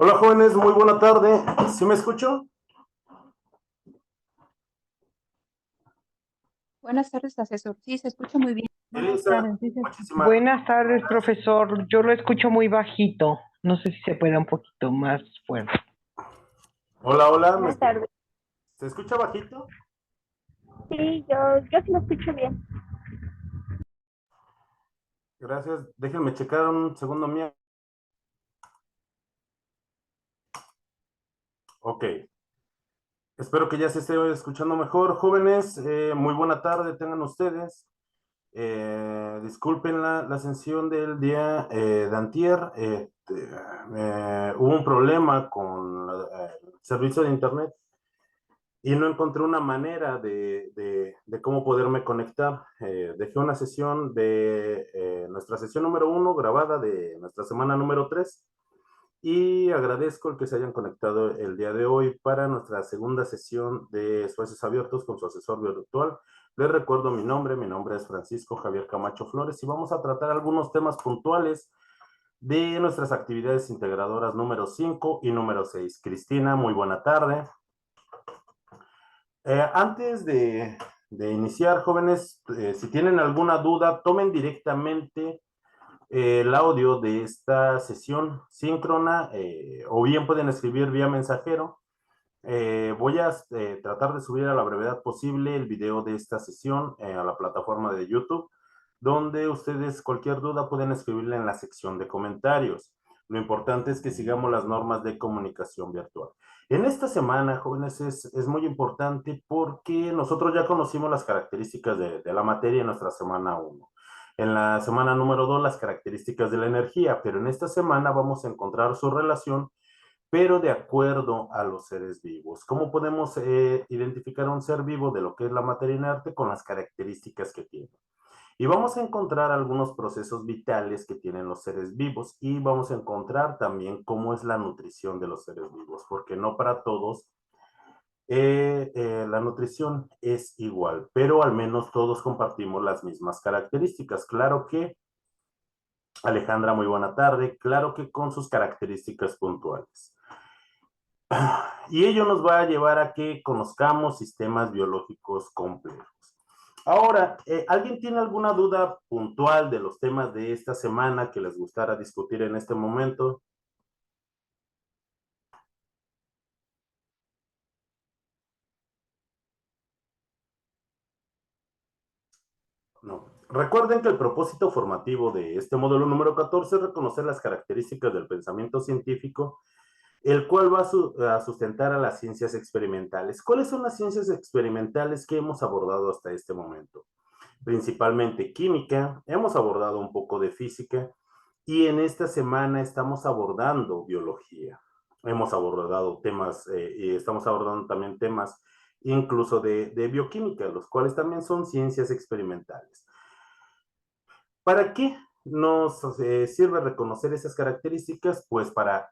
Hola jóvenes, muy buena tarde. ¿Sí me escucho? Buenas tardes, asesor. Sí, se escucha muy bien. Buenas Elisa, tardes, muchísimas buenas tardes, gracias. profesor. Yo lo escucho muy bajito. No sé si se puede un poquito más fuerte. Hola, hola. Buenas tardes. ¿Se escucha bajito? Sí, yo sí lo escucho bien. Gracias. Déjenme checar un segundo mío. Ok. Espero que ya se esté escuchando mejor. Jóvenes, muy buena tarde tengan ustedes. Disculpen la ascensión del día de antier. Hubo un problema con el servicio de internet y no encontré una manera de cómo poderme conectar. Dejé una sesión de nuestra sesión número 1 grabada de nuestra semana número 3 y agradezco el que se hayan conectado el día de hoy para nuestra segunda sesión de Espacios Abiertos con su asesor virtual. Les recuerdo mi nombre es Francisco Javier Camacho Flores y vamos a tratar algunos temas puntuales de nuestras actividades integradoras número 5 y número 6. Cristina, muy buena tarde. Antes de iniciar, jóvenes, si tienen alguna duda, tomen directamente el audio de esta sesión síncrona o bien pueden escribir vía mensajero. Voy a tratar de subir a la brevedad posible el video de esta sesión a la plataforma de YouTube, donde ustedes cualquier duda pueden escribirla en la sección de comentarios. Lo importante es que sigamos las normas de comunicación virtual. En esta semana, jóvenes, es muy importante porque nosotros ya conocimos las características de la materia en nuestra semana 1. En la semana número 2, las características de la energía, pero en esta semana vamos a encontrar su relación, pero de acuerdo a los seres vivos. ¿Cómo podemos identificar a un ser vivo de lo que es la materia inerte? Con las características que tiene. Y vamos a encontrar algunos procesos vitales que tienen los seres vivos y vamos a encontrar también cómo es la nutrición de los seres vivos, porque no para todos la nutrición es igual, pero al menos todos compartimos las mismas características. Claro que, Alejandra, muy buena tarde, claro que con sus características puntuales. Y ello nos va a llevar a que conozcamos sistemas biológicos complejos. Ahora, ¿alguien tiene alguna duda puntual de los temas de esta semana que les gustara discutir en este momento? No. Recuerden que el propósito formativo de este módulo número 14 es reconocer las características del pensamiento científico, el cual va a sustentar a las ciencias experimentales. ¿Cuáles son las ciencias experimentales que hemos abordado hasta este momento? Principalmente química, hemos abordado un poco de física y en esta semana estamos abordando biología. Hemos abordado temas y estamos abordando también temas incluso de bioquímica, los cuales también son ciencias experimentales. ¿Para qué nos sirve reconocer esas características? Pues para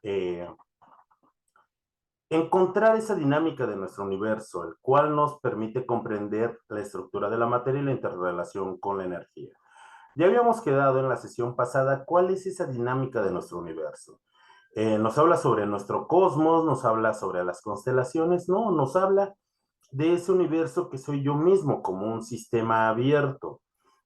encontrar esa dinámica de nuestro universo, el cual nos permite comprender la estructura de la materia y la interrelación con la energía. Ya habíamos quedado en la sesión pasada cuál es esa dinámica de nuestro universo. Nos habla sobre nuestro cosmos, nos habla sobre las constelaciones, no, nos habla de ese universo que soy yo mismo, como un sistema abierto.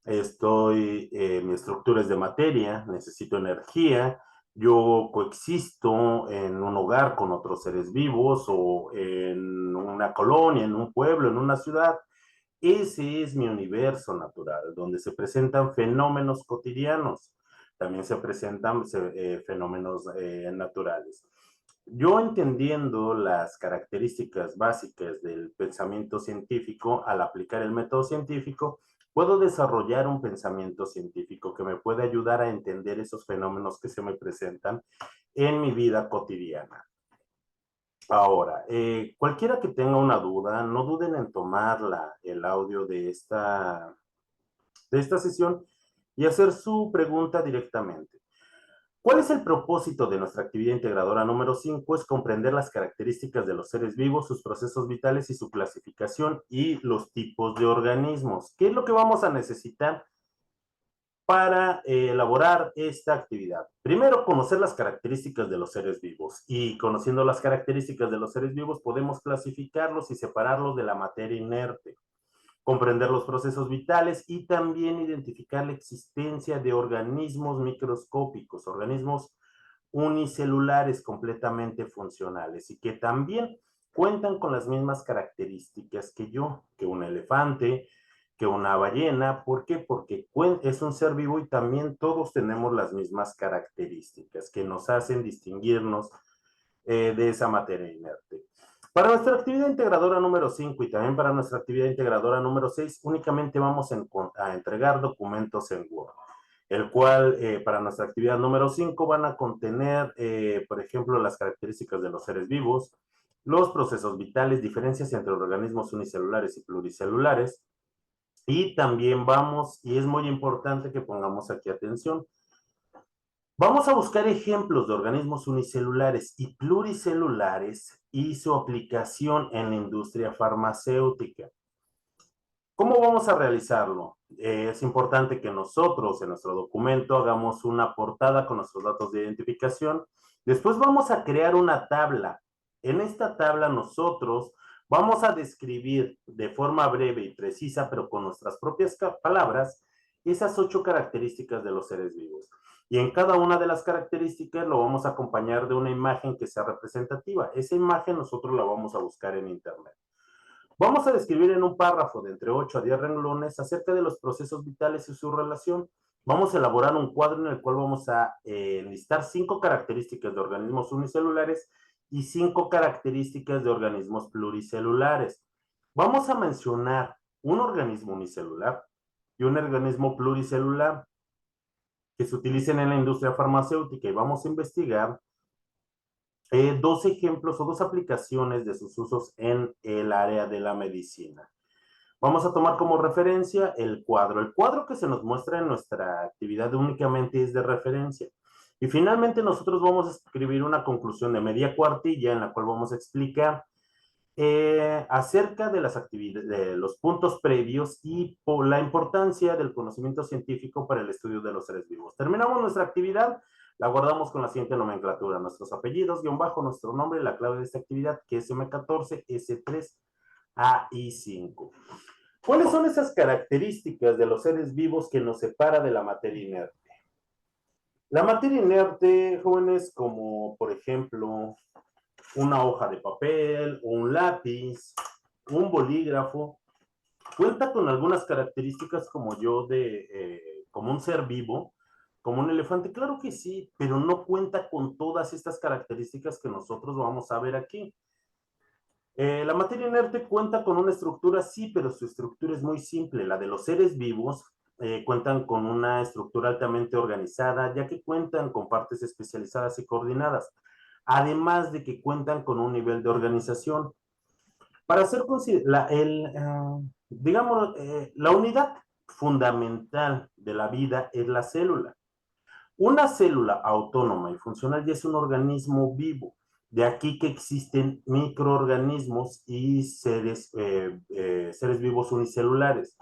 Mi estructura es de materia, necesito energía, yo coexisto en un hogar con otros seres vivos o en una colonia, en un pueblo, en una ciudad. Ese es mi universo natural, donde se presentan fenómenos cotidianos, también se presentan fenómenos naturales. Yo entendiendo las características básicas del pensamiento científico, al aplicar el método científico, puedo desarrollar un pensamiento científico que me puede ayudar a entender esos fenómenos que se me presentan en mi vida cotidiana. Ahora, cualquiera que tenga una duda, no duden en tomar el audio de esta sesión y hacer su pregunta directamente. ¿Cuál es el propósito de nuestra actividad integradora número 5? Es comprender las características de los seres vivos, sus procesos vitales y su clasificación y los tipos de organismos. ¿Qué es lo que vamos a necesitar para elaborar esta actividad. Primero, conocer las características de los seres vivos. Y conociendo las características de los seres vivos, podemos clasificarlos y separarlos de la materia inerte, comprender los procesos vitales y también identificar la existencia de organismos microscópicos, organismos unicelulares completamente funcionales y que también cuentan con las mismas características que yo, que un elefante, que una ballena. ¿Por qué? Porque es un ser vivo y también todos tenemos las mismas características que nos hacen distinguirnos de esa materia inerte. Para nuestra actividad integradora número 5 y también para nuestra actividad integradora número 6, únicamente vamos a entregar documentos en Word, el cual para nuestra actividad número 5 van a contener, por ejemplo, las características de los seres vivos, los procesos vitales, diferencias entre organismos unicelulares y pluricelulares, y también vamos, y es muy importante que pongamos aquí atención, vamos a buscar ejemplos de organismos unicelulares y pluricelulares y su aplicación en la industria farmacéutica. ¿Cómo vamos a realizarlo? Es importante que nosotros en nuestro documento hagamos una portada con nuestros datos de identificación. Después vamos a crear una tabla. En esta tabla nosotros vamos a describir de forma breve y precisa, pero con nuestras propias palabras, esas 8 características de los seres vivos. Y en cada una de las características lo vamos a acompañar de una imagen que sea representativa. Esa imagen nosotros la vamos a buscar en internet. Vamos a describir en un párrafo de entre 8 a 10 renglones acerca de los procesos vitales y su relación. Vamos a elaborar un cuadro en el cual vamos a listar 5 características de organismos unicelulares y 5 características de organismos pluricelulares. Vamos a mencionar un organismo unicelular y un organismo pluricelular que se utilicen en la industria farmacéutica y vamos a investigar 2 ejemplos o 2 aplicaciones de sus usos en el área de la medicina. Vamos a tomar como referencia el cuadro. El cuadro que se nos muestra en nuestra actividad únicamente es de referencia. Y finalmente nosotros vamos a escribir una conclusión de media cuartilla en la cual vamos a explicar acerca de las actividades, de los puntos previos y por la importancia del conocimiento científico para el estudio de los seres vivos. Terminamos nuestra actividad. La guardamos con la siguiente nomenclatura: nuestros apellidos, guión bajo, nuestro nombre y la clave de esta actividad, que es M14, S3, AI5. ¿Cuáles son esas características de los seres vivos que nos separa de la materia inerte? La materia inerte, jóvenes, como por ejemplo una hoja de papel, un lápiz, un bolígrafo, cuenta con algunas características como como un ser vivo, como un elefante. Claro que sí, pero no cuenta con todas estas características que nosotros vamos a ver aquí. La materia inerte cuenta con una estructura, sí, pero su estructura es muy simple. La de los seres vivos cuentan con una estructura altamente organizada, ya que cuentan con partes especializadas y coordinadas, además de que cuentan con un nivel de organización. Para hacer digamos, la unidad fundamental de la vida es la célula. Una célula autónoma y funcional ya es un organismo vivo. De aquí que existen microorganismos y seres vivos unicelulares.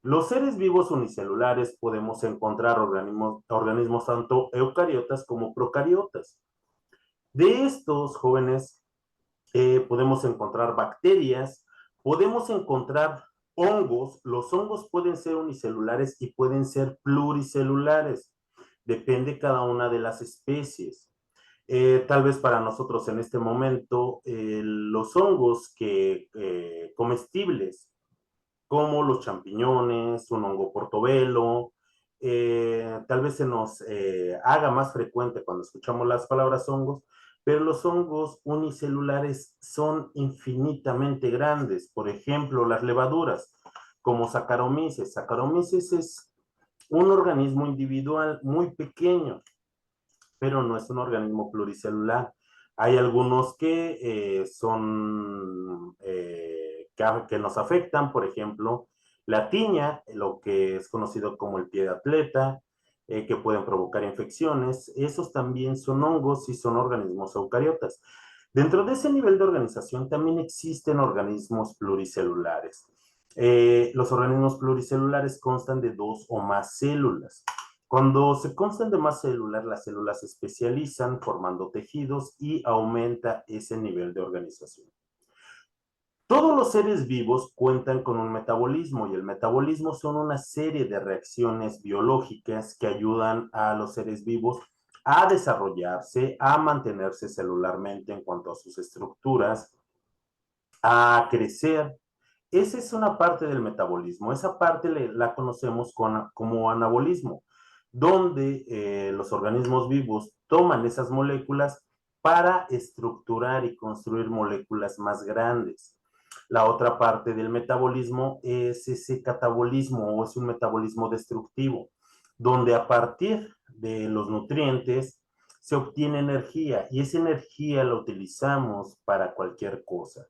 Los seres vivos unicelulares podemos encontrar organismos tanto eucariotas como procariotas. De estos, jóvenes, podemos encontrar bacterias, podemos encontrar hongos. Los hongos pueden ser unicelulares y pueden ser pluricelulares. Depende cada una de las especies. Tal vez para nosotros en este momento, los hongos comestibles, como los champiñones, un hongo portobelo, tal vez se nos haga más frecuente cuando escuchamos las palabras hongos, pero los hongos unicelulares son infinitamente grandes. Por ejemplo, las levaduras, como Saccharomyces. Saccharomyces es un organismo individual muy pequeño, pero no es un organismo pluricelular. Hay algunos que que nos afectan, por ejemplo, la tiña, lo que es conocido como el pie de atleta, que pueden provocar infecciones. Esos también son hongos y son organismos eucariotas. Dentro de ese nivel de organización también existen organismos pluricelulares. Los organismos pluricelulares constan de 2 o más células. Cuando se constan de más células, las células se especializan formando tejidos y aumenta ese nivel de organización. Todos los seres vivos cuentan con un metabolismo y el metabolismo son una serie de reacciones biológicas que ayudan a los seres vivos a desarrollarse, a mantenerse celularmente en cuanto a sus estructuras, a crecer. Esa es una parte del metabolismo. Esa parte la conocemos como anabolismo, donde los organismos vivos toman esas moléculas para estructurar y construir moléculas más grandes. La otra parte del metabolismo es ese catabolismo o es un metabolismo destructivo, donde a partir de los nutrientes se obtiene energía y esa energía la utilizamos para cualquier cosa.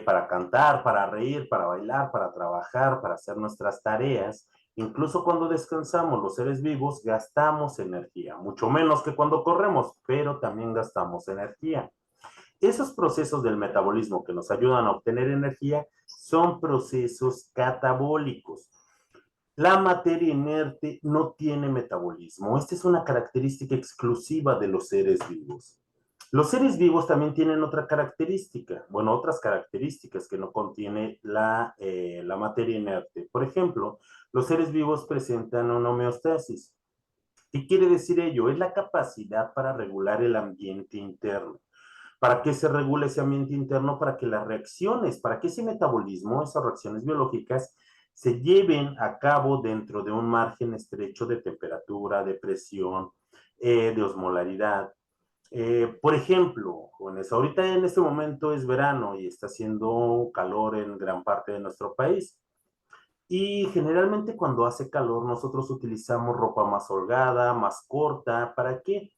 Para cantar, para reír, para bailar, para trabajar, para hacer nuestras tareas. Incluso cuando descansamos, los seres vivos gastamos energía, mucho menos que cuando corremos, pero también gastamos energía. Esos procesos del metabolismo que nos ayudan a obtener energía son procesos catabólicos. La materia inerte no tiene metabolismo. Esta es una característica exclusiva de los seres vivos. Los seres vivos también tienen otra característica, bueno, otras características que no contiene la materia inerte. Por ejemplo, los seres vivos presentan una homeostasis. ¿Qué quiere decir ello? Es la capacidad para regular el ambiente interno. ¿Para qué se regula ese ambiente interno? Para que las reacciones, para que ese metabolismo, esas reacciones biológicas, se lleven a cabo dentro de un margen estrecho de temperatura, de presión, de osmolaridad. Por ejemplo, jóvenes, ahorita en este momento es verano y está haciendo calor en gran parte de nuestro país. Y generalmente cuando hace calor nosotros utilizamos ropa más holgada, más corta. ¿Para qué?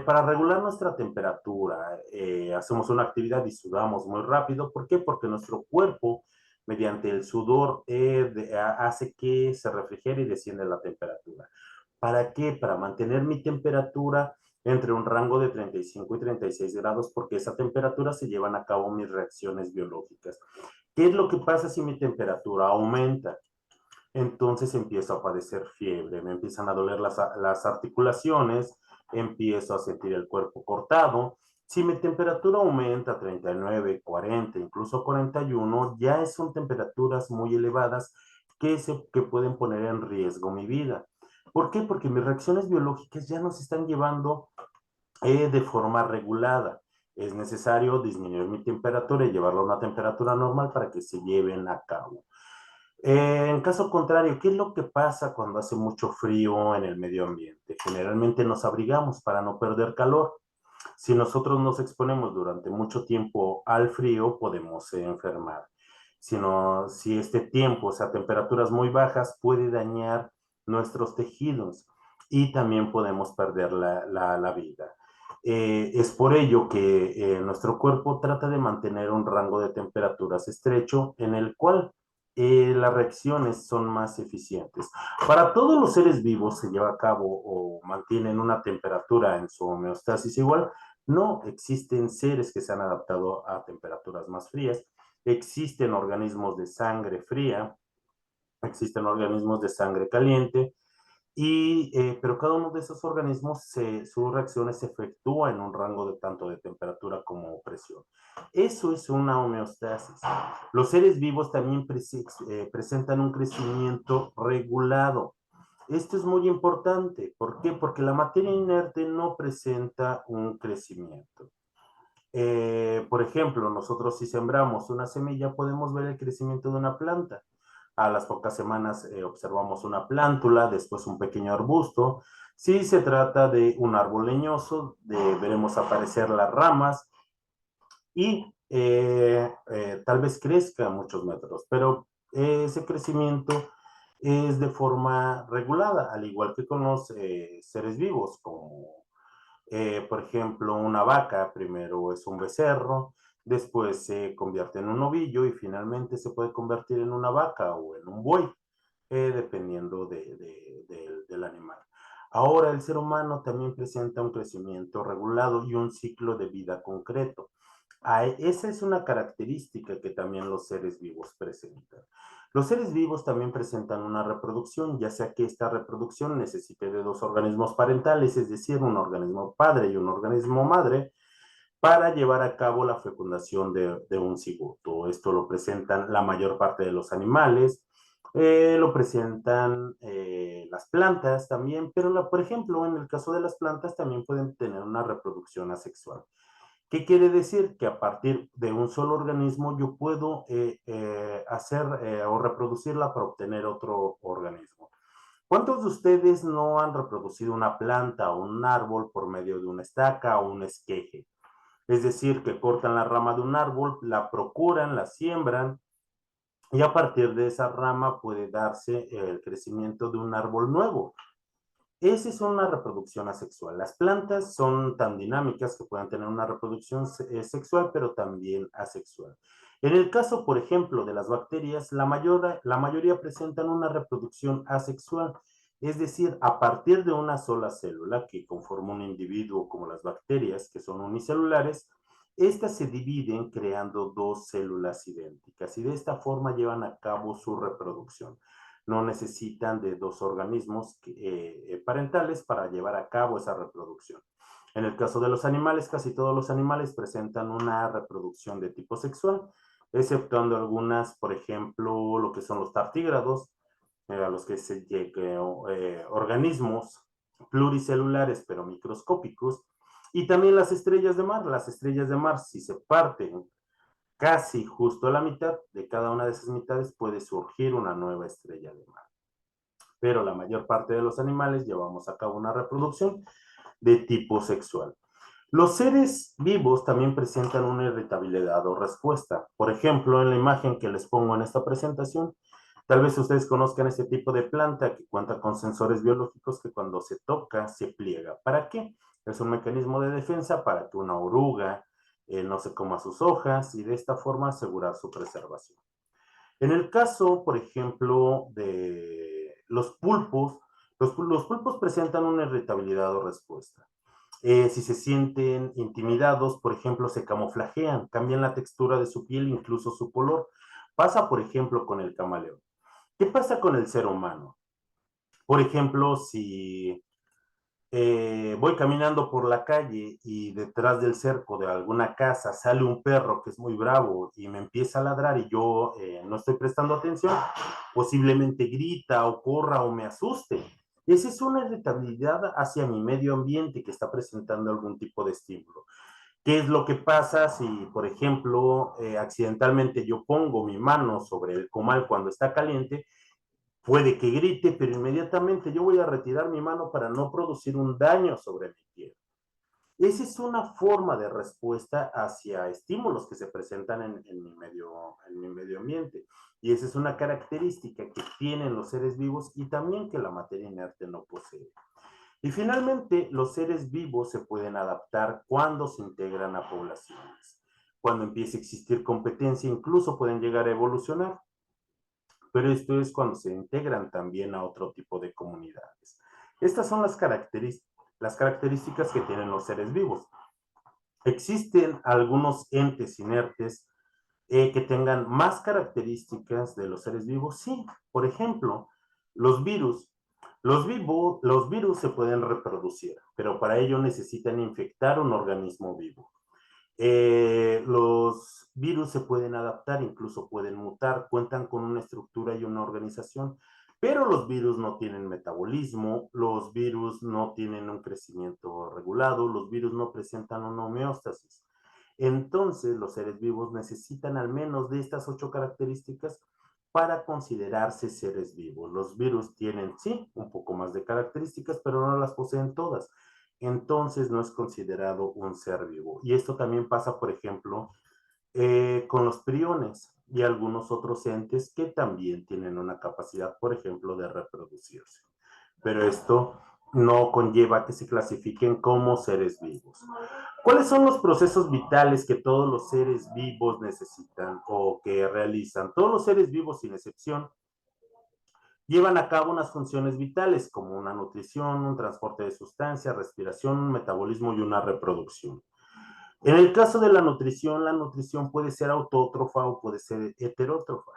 Para regular nuestra temperatura. Hacemos una actividad y sudamos muy rápido. ¿Por qué? Porque nuestro cuerpo, mediante el sudor, hace que se refrigere y desciende la temperatura. ¿Para qué? Para mantener mi temperatura entre un rango de 35 y 36 grados, porque esa temperatura se llevan a cabo mis reacciones biológicas. ¿Qué es lo que pasa si mi temperatura aumenta? Entonces empiezo a padecer fiebre, me empiezan a doler las articulaciones, empiezo a sentir el cuerpo cortado. Si mi temperatura aumenta a 39, 40, incluso 41, ya son temperaturas muy elevadas que pueden poner en riesgo mi vida. ¿Por qué? Porque mis reacciones biológicas ya no se están llevando de forma regulada. Es necesario disminuir mi temperatura y llevarla a una temperatura normal para que se lleven a cabo. En caso contrario, ¿qué es lo que pasa cuando hace mucho frío en el medio ambiente? Generalmente nos abrigamos para no perder calor. Si nosotros nos exponemos durante mucho tiempo al frío, podemos enfermar. Si este tiempo, o sea, temperaturas muy bajas, puede dañar nuestros tejidos y también podemos perder la vida. Es por ello que nuestro cuerpo trata de mantener un rango de temperaturas estrecho en el cual las reacciones son más eficientes. Para todos los seres vivos se lleva a cabo o mantienen una temperatura en su homeostasis igual. No existen seres que se han adaptado a temperaturas más frías. Existen organismos de sangre fría, existen organismos de sangre caliente, pero cada uno de esos organismos, sus reacciones se efectúan en un rango de tanto de temperatura como presión. Eso es una homeostasis. Los seres vivos también presentan un crecimiento regulado. Esto es muy importante. ¿Por qué? Porque la materia inerte no presenta un crecimiento. Por ejemplo, nosotros si sembramos una semilla podemos ver el crecimiento de una planta. A las pocas semanas observamos una plántula, después un pequeño arbusto. Si se trata de un árbol leñoso, veremos aparecer las ramas y tal vez crezca muchos metros, pero ese crecimiento es de forma regulada, al igual que con los seres vivos, como por ejemplo, una vaca primero es un becerro, después se convierte en un novillo y finalmente se puede convertir en una vaca o en un buey, dependiendo del animal. Ahora, el ser humano también presenta un crecimiento regulado y un ciclo de vida concreto. Esa es una característica que también los seres vivos presentan. Los seres vivos también presentan una reproducción, ya sea que esta reproducción necesite de dos organismos parentales, es decir, un organismo padre y un organismo madre, para llevar a cabo la fecundación de un cigoto. Esto lo presentan la mayor parte de los animales, lo presentan las plantas también, pero por ejemplo, en el caso de las plantas también pueden tener una reproducción asexual. ¿Qué quiere decir? Que a partir de un solo organismo yo puedo hacer o reproducirla para obtener otro organismo. ¿Cuántos de ustedes no han reproducido una planta o un árbol por medio de una estaca o un esqueje? Es decir, que cortan la rama de un árbol, la procuran, la siembran y a partir de esa rama puede darse el crecimiento de un árbol nuevo. Esa es una reproducción asexual. Las plantas son tan dinámicas que pueden tener una reproducción sexual, pero también asexual. En el caso, por ejemplo, de las bacterias, la mayoría presentan una reproducción asexual, es decir, a partir de una sola célula que conforma un individuo como las bacterias, que son unicelulares, estas se dividen creando dos células idénticas y de esta forma llevan a cabo su reproducción. No necesitan de dos organismos parentales para llevar a cabo esa reproducción. En el caso de los animales, casi todos los animales presentan una reproducción de tipo sexual, exceptuando algunas, por ejemplo, lo que son los tardígrados, a los que se organismos pluricelulares pero microscópicos, y también las estrellas de mar. Las estrellas de mar, si se parten casi justo a la mitad, de cada una de esas mitades puede surgir una nueva estrella de mar. Pero la mayor parte de los animales llevamos a cabo una reproducción de tipo sexual. Los seres vivos también presentan una irritabilidad o respuesta. Por ejemplo, en la imagen que les pongo en esta presentación, tal vez ustedes conozcan este tipo de planta que cuenta con sensores biológicos que cuando se toca se pliega. ¿Para qué? Es un mecanismo de defensa para que una oruga no se coma sus hojas y de esta forma asegurar su preservación. En el caso, por ejemplo, de los pulpos, los pulpos presentan una irritabilidad o respuesta. Si se sienten intimidados, por ejemplo, se camuflajean, cambian la textura de su piel, incluso su color. Pasa, por ejemplo, con el camaleón. ¿Qué pasa con el ser humano? Por ejemplo, si voy caminando por la calle y detrás del cerco de alguna casa sale un perro que es muy bravo y me empieza a ladrar y yo no estoy prestando atención, posiblemente grita o corra o me asuste. Esa es una irritabilidad hacia mi medio ambiente que está presentando algún tipo de estímulo. ¿Qué es lo que pasa si, por ejemplo, accidentalmente yo pongo mi mano sobre el comal cuando está caliente? Puede que grite, pero inmediatamente yo voy a retirar mi mano para no producir un daño sobre mi piel. Esa es una forma de respuesta hacia estímulos que se presentan en mi medio ambiente. Y esa es una característica que tienen los seres vivos y también que la materia inerte no posee. Y finalmente, los seres vivos se pueden adaptar cuando se integran a poblaciones. Cuando empiece a existir competencia, incluso pueden llegar a evolucionar. Pero esto es cuando se integran también a otro tipo de comunidades. Estas son las características que tienen los seres vivos. Existen algunos entes inertes que tengan más características de los seres vivos. Sí, por ejemplo, los virus. Los virus se pueden reproducir, pero para ello necesitan infectar un organismo vivo. Los virus se pueden adaptar, incluso pueden mutar, cuentan con una estructura y una organización, pero los virus no tienen metabolismo, los virus no tienen un crecimiento regulado, los virus no presentan una homeostasis. Entonces, los seres vivos necesitan al menos de estas 8 características para considerarse seres vivos. Los virus tienen, sí, un poco más de características, pero no las poseen todas. Entonces no es considerado un ser vivo. Y esto también pasa, por ejemplo, con los priones y algunos otros entes que también tienen una capacidad, por ejemplo, de reproducirse. Pero esto no conlleva que se clasifiquen como seres vivos. ¿Cuáles son los procesos vitales que todos los seres vivos necesitan o que realizan? Todos los seres vivos, sin excepción, llevan a cabo unas funciones vitales como una nutrición, un transporte de sustancias, respiración, un metabolismo y una reproducción. En el caso de la nutrición puede ser autótrofa o puede ser heterótrofa.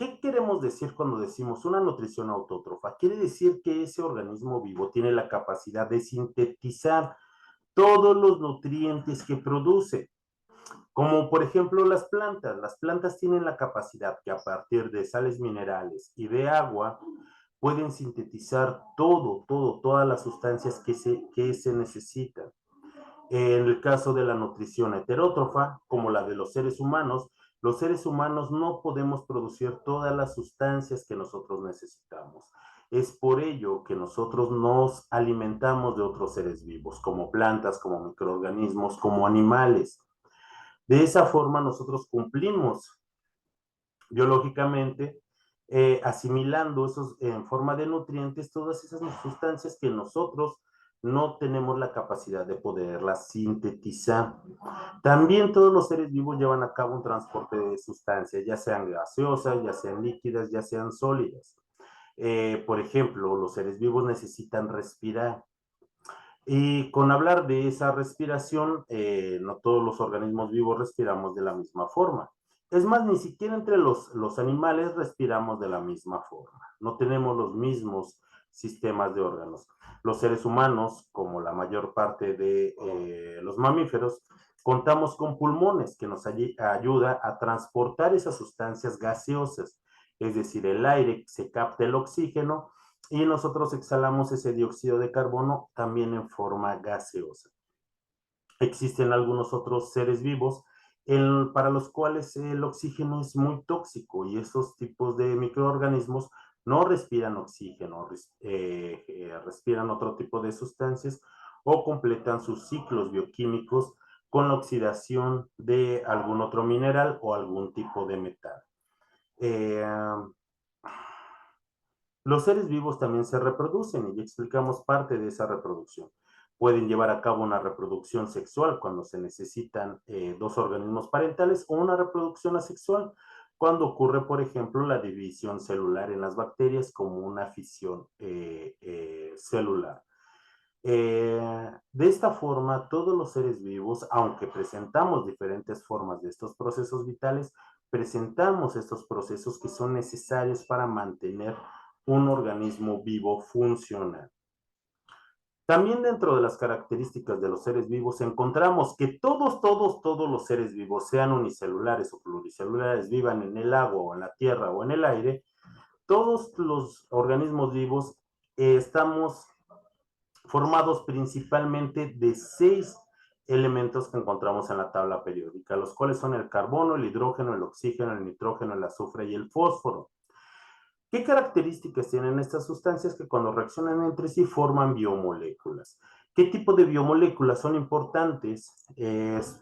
¿Qué queremos decir cuando decimos una nutrición autótrofa? Quiere decir que ese organismo vivo tiene la capacidad de sintetizar todos los nutrientes que produce, como por ejemplo las plantas. Las plantas tienen la capacidad que a partir de sales minerales y de agua pueden sintetizar todas las sustancias que se necesitan. En el caso de la nutrición heterótrofa, como la de los seres humanos no podemos producir todas las sustancias que nosotros necesitamos. Es por ello que nosotros nos alimentamos de otros seres vivos, como plantas, como microorganismos, como animales. De esa forma nosotros cumplimos biológicamente, asimilando esos en forma de nutrientes todas esas sustancias que nosotros no tenemos la capacidad de poderlas sintetizar. También todos los seres vivos llevan a cabo un transporte de sustancias, ya sean gaseosas, ya sean líquidas, ya sean sólidas. Por ejemplo, los seres vivos necesitan respirar. Y con hablar de esa respiración, no todos los organismos vivos respiramos de la misma forma. Es más, ni siquiera entre los animales respiramos de la misma forma. No tenemos los mismos sistemas de órganos. Los seres humanos, como la mayor parte de los mamíferos, contamos con pulmones que nos ayuda a transportar esas sustancias gaseosas, es decir, el aire se capta el oxígeno y nosotros exhalamos ese dióxido de carbono también en forma gaseosa. Existen algunos otros seres vivos para los cuales el oxígeno es muy tóxico y esos tipos de microorganismos no respiran oxígeno, respiran otro tipo de sustancias o completan sus ciclos bioquímicos con la oxidación de algún otro mineral o algún tipo de metal. Los seres vivos también se reproducen y ya explicamos parte de esa reproducción. Pueden llevar a cabo una reproducción sexual cuando se necesitan dos organismos parentales o una reproducción asexual cuando ocurre, por ejemplo, la división celular en las bacterias como una fisión celular. De esta forma, todos los seres vivos, aunque presentamos diferentes formas de estos procesos vitales, presentamos estos procesos que son necesarios para mantener un organismo vivo funcional. También dentro de las características de los seres vivos encontramos que todos los seres vivos, sean unicelulares o pluricelulares, vivan en el agua o en la tierra o en el aire, todos los organismos vivos estamos formados principalmente de 6 elementos que encontramos en la tabla periódica, los cuales son el carbono, el hidrógeno, el oxígeno, el nitrógeno, el azufre y el fósforo. ¿Qué características tienen estas sustancias que cuando reaccionan entre sí forman biomoléculas? ¿Qué tipo de biomoléculas son importantes?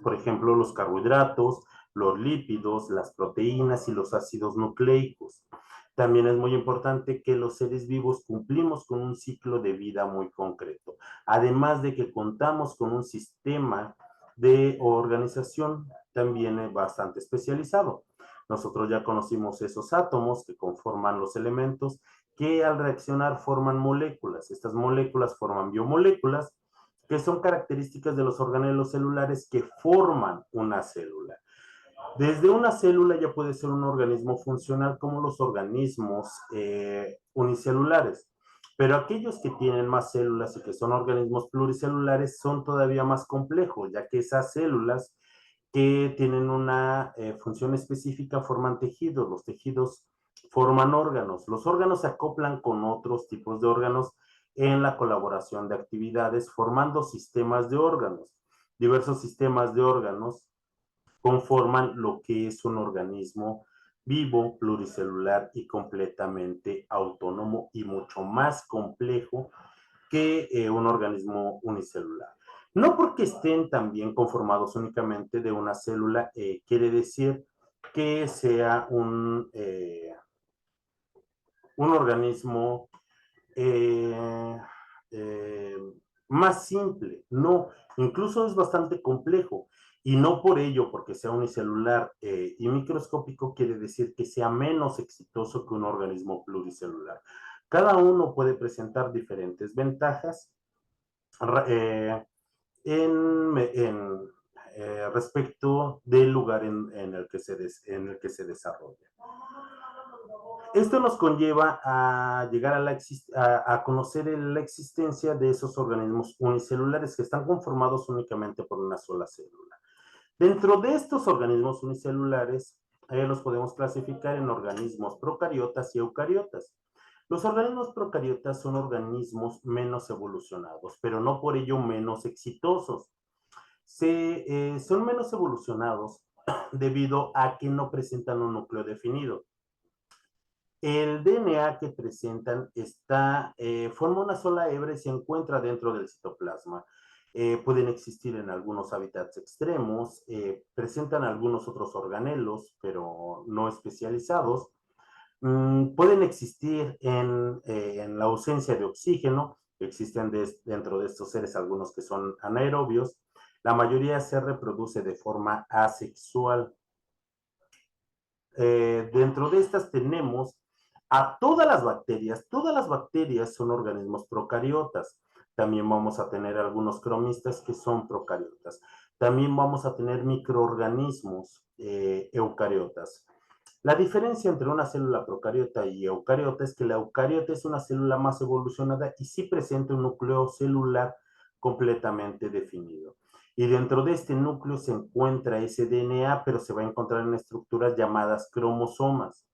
Por ejemplo, los carbohidratos, los lípidos, las proteínas y los ácidos nucleicos. También es muy importante que los seres vivos cumplimos con un ciclo de vida muy concreto, además de que contamos con un sistema de organización también bastante especializado. Nosotros ya conocimos esos átomos que conforman los elementos que al reaccionar forman moléculas. Estas moléculas forman biomoléculas que son características de los organelos celulares que forman una célula. Desde una célula ya puede ser un organismo funcional como los organismos unicelulares, pero aquellos que tienen más células y que son organismos pluricelulares son todavía más complejos, ya que esas células que tienen una función específica forman tejidos, los tejidos forman órganos, los órganos se acoplan con otros tipos de órganos en la colaboración de actividades formando sistemas de órganos. Diversos sistemas de órganos conforman lo que es un organismo vivo, pluricelular y completamente autónomo y mucho más complejo que un organismo unicelular. No porque estén también conformados únicamente de una célula, quiere decir que sea un organismo eh, eh, más simple. No, incluso es bastante complejo. Y no por ello, porque sea unicelular y microscópico, quiere decir que sea menos exitoso que un organismo pluricelular. Cada uno puede presentar diferentes ventajas respecto del lugar en el que se desarrolla. Esto nos conlleva a llegar a conocer la existencia de esos organismos unicelulares que están conformados únicamente por una sola célula. Dentro de estos organismos unicelulares, los podemos clasificar en organismos procariotas y eucariotas. Los organismos procariotas son organismos menos evolucionados, pero no por ello menos exitosos. Son menos evolucionados debido a que no presentan un núcleo definido. El DNA que presentan forma una sola hebra y se encuentra dentro del citoplasma. Pueden existir en algunos hábitats extremos, presentan algunos otros organelos, pero no especializados. Pueden existir en la ausencia de oxígeno, existen dentro de estos seres algunos que son anaerobios. La mayoría se reproduce de forma asexual. Dentro de estas tenemos a todas las bacterias son organismos procariotas. También vamos a tener algunos cromistas que son procariotas. También vamos a tener microorganismos eucariotas. La diferencia entre una célula procariota y eucariota es que la eucariota es una célula más evolucionada y sí presenta un núcleo celular completamente definido. Y dentro de este núcleo se encuentra ese DNA, pero se va a encontrar en estructuras llamadas cromosomas.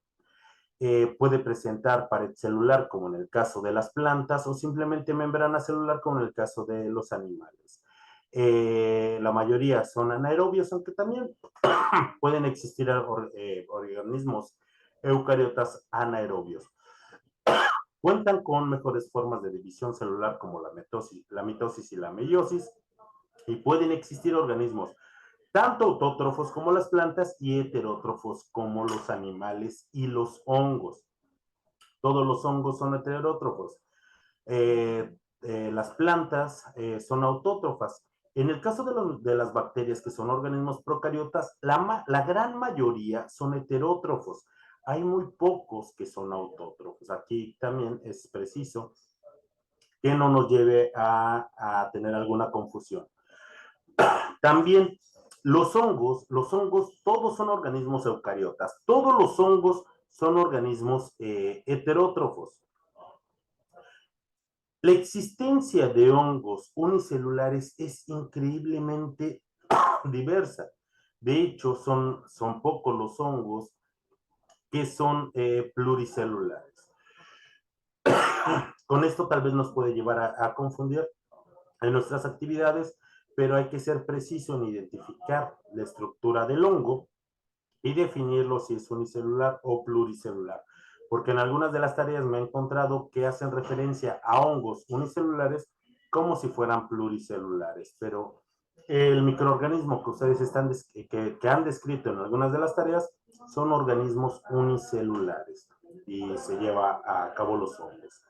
Puede presentar pared celular, como en el caso de las plantas, o simplemente membrana celular, como en el caso de los animales. La mayoría son anaerobios, aunque también pueden existir organismos eucariotas anaerobios. Cuentan con mejores formas de división celular como la mitosis y la meiosis, y pueden existir organismos tanto autótrofos como las plantas y heterótrofos como los animales y los hongos. Todos los hongos son heterótrofos. Las plantas son autótrofas. En el caso de las bacterias, que son organismos procariotas, la gran mayoría son heterótrofos. Hay muy pocos que son autótrofos. Aquí también es preciso que no nos lleve a tener alguna confusión. También los hongos, todos son organismos eucariotas. Todos los hongos son organismos heterótrofos. La existencia de hongos unicelulares es increíblemente diversa. De hecho, son pocos los hongos que son pluricelulares. Con esto tal vez nos puede llevar a confundir en nuestras actividades, pero hay que ser preciso en identificar la estructura del hongo y definirlo si es unicelular o pluricelular. Porque en algunas de las tareas me he encontrado que hacen referencia a hongos unicelulares como si fueran pluricelulares, pero el microorganismo que ustedes que han descrito en algunas de las tareas son organismos unicelulares y se lleva a cabo los hongos.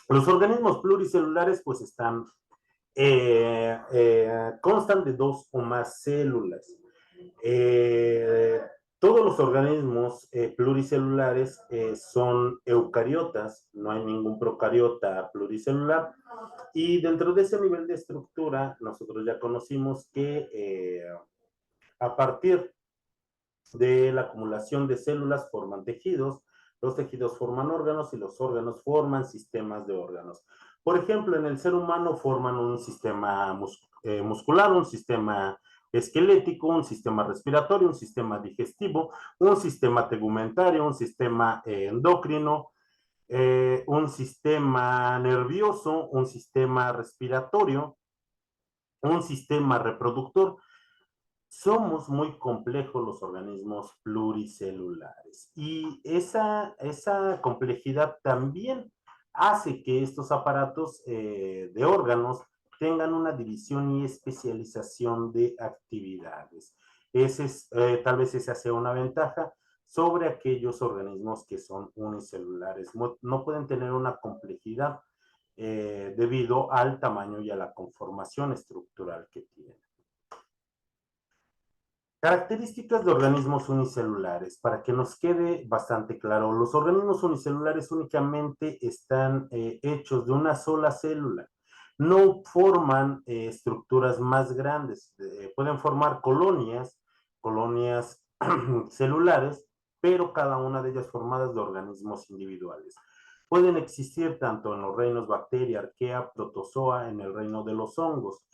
Los organismos pluricelulares pues constan de 2 o más células. Todos los organismos pluricelulares son eucariotas, no hay ningún procariota pluricelular, y dentro de ese nivel de estructura nosotros ya conocimos que a partir de la acumulación de células forman tejidos, los tejidos forman órganos y los órganos forman sistemas de órganos. Por ejemplo, en el ser humano forman un sistema muscular, un sistema esquelético, un sistema respiratorio, un sistema digestivo, un sistema tegumentario, un sistema endocrino, un sistema nervioso, un sistema respiratorio, un sistema reproductor. Somos muy complejos los organismos pluricelulares y esa complejidad también hace que estos aparatos de órganos tengan una división y especialización de actividades. Tal vez esa sea una ventaja sobre aquellos organismos que son unicelulares. No pueden tener una complejidad debido al tamaño y a la conformación estructural que tienen. Características de organismos unicelulares, para que nos quede bastante claro. Los organismos unicelulares únicamente están hechos de una sola célula. No forman estructuras más grandes. Pueden formar colonias celulares, pero cada una de ellas formadas de organismos individuales. Pueden existir tanto en los reinos bacteria, arquea, protozoa, en el reino de los hongos.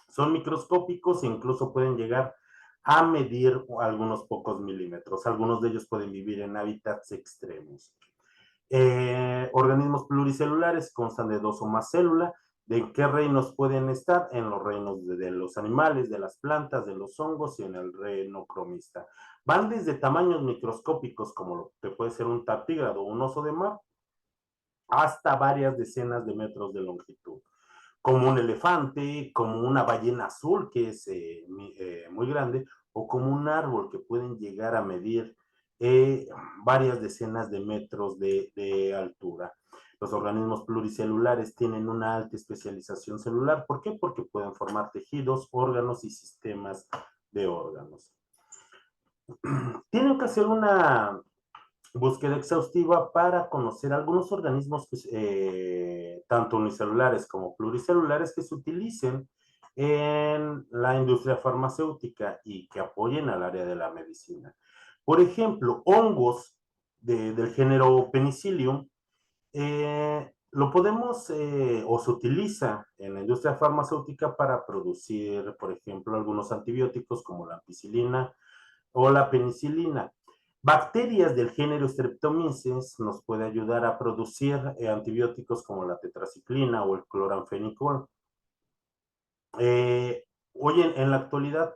Son microscópicos e incluso pueden llegar a medir algunos pocos milímetros. Algunos de ellos pueden vivir en hábitats extremos. Organismos pluricelulares constan de 2 o más células. ¿De qué reinos pueden estar? En los reinos de los animales, de las plantas, de los hongos y en el reino cromista. Van desde tamaños microscópicos como lo que puede ser un tardígrado o un oso de mar, hasta varias decenas de metros de longitud, como un elefante, como una ballena azul que es muy grande, o como un árbol que pueden llegar a medir varias decenas de metros de altura. Los organismos pluricelulares tienen una alta especialización celular. ¿Por qué? Porque pueden formar tejidos, órganos y sistemas de órganos. Tienen que hacer una búsqueda exhaustiva para conocer algunos organismos, tanto unicelulares como pluricelulares, que se utilicen en la industria farmacéutica y que apoyen al área de la medicina. Por ejemplo, hongos del género Penicillium, lo podemos o se utiliza en la industria farmacéutica para producir, por ejemplo, algunos antibióticos como la ampicilina o la penicilina. Bacterias del género Streptomyces nos puede ayudar a producir antibióticos como la tetraciclina o el cloranfenicol. Hoy en la actualidad,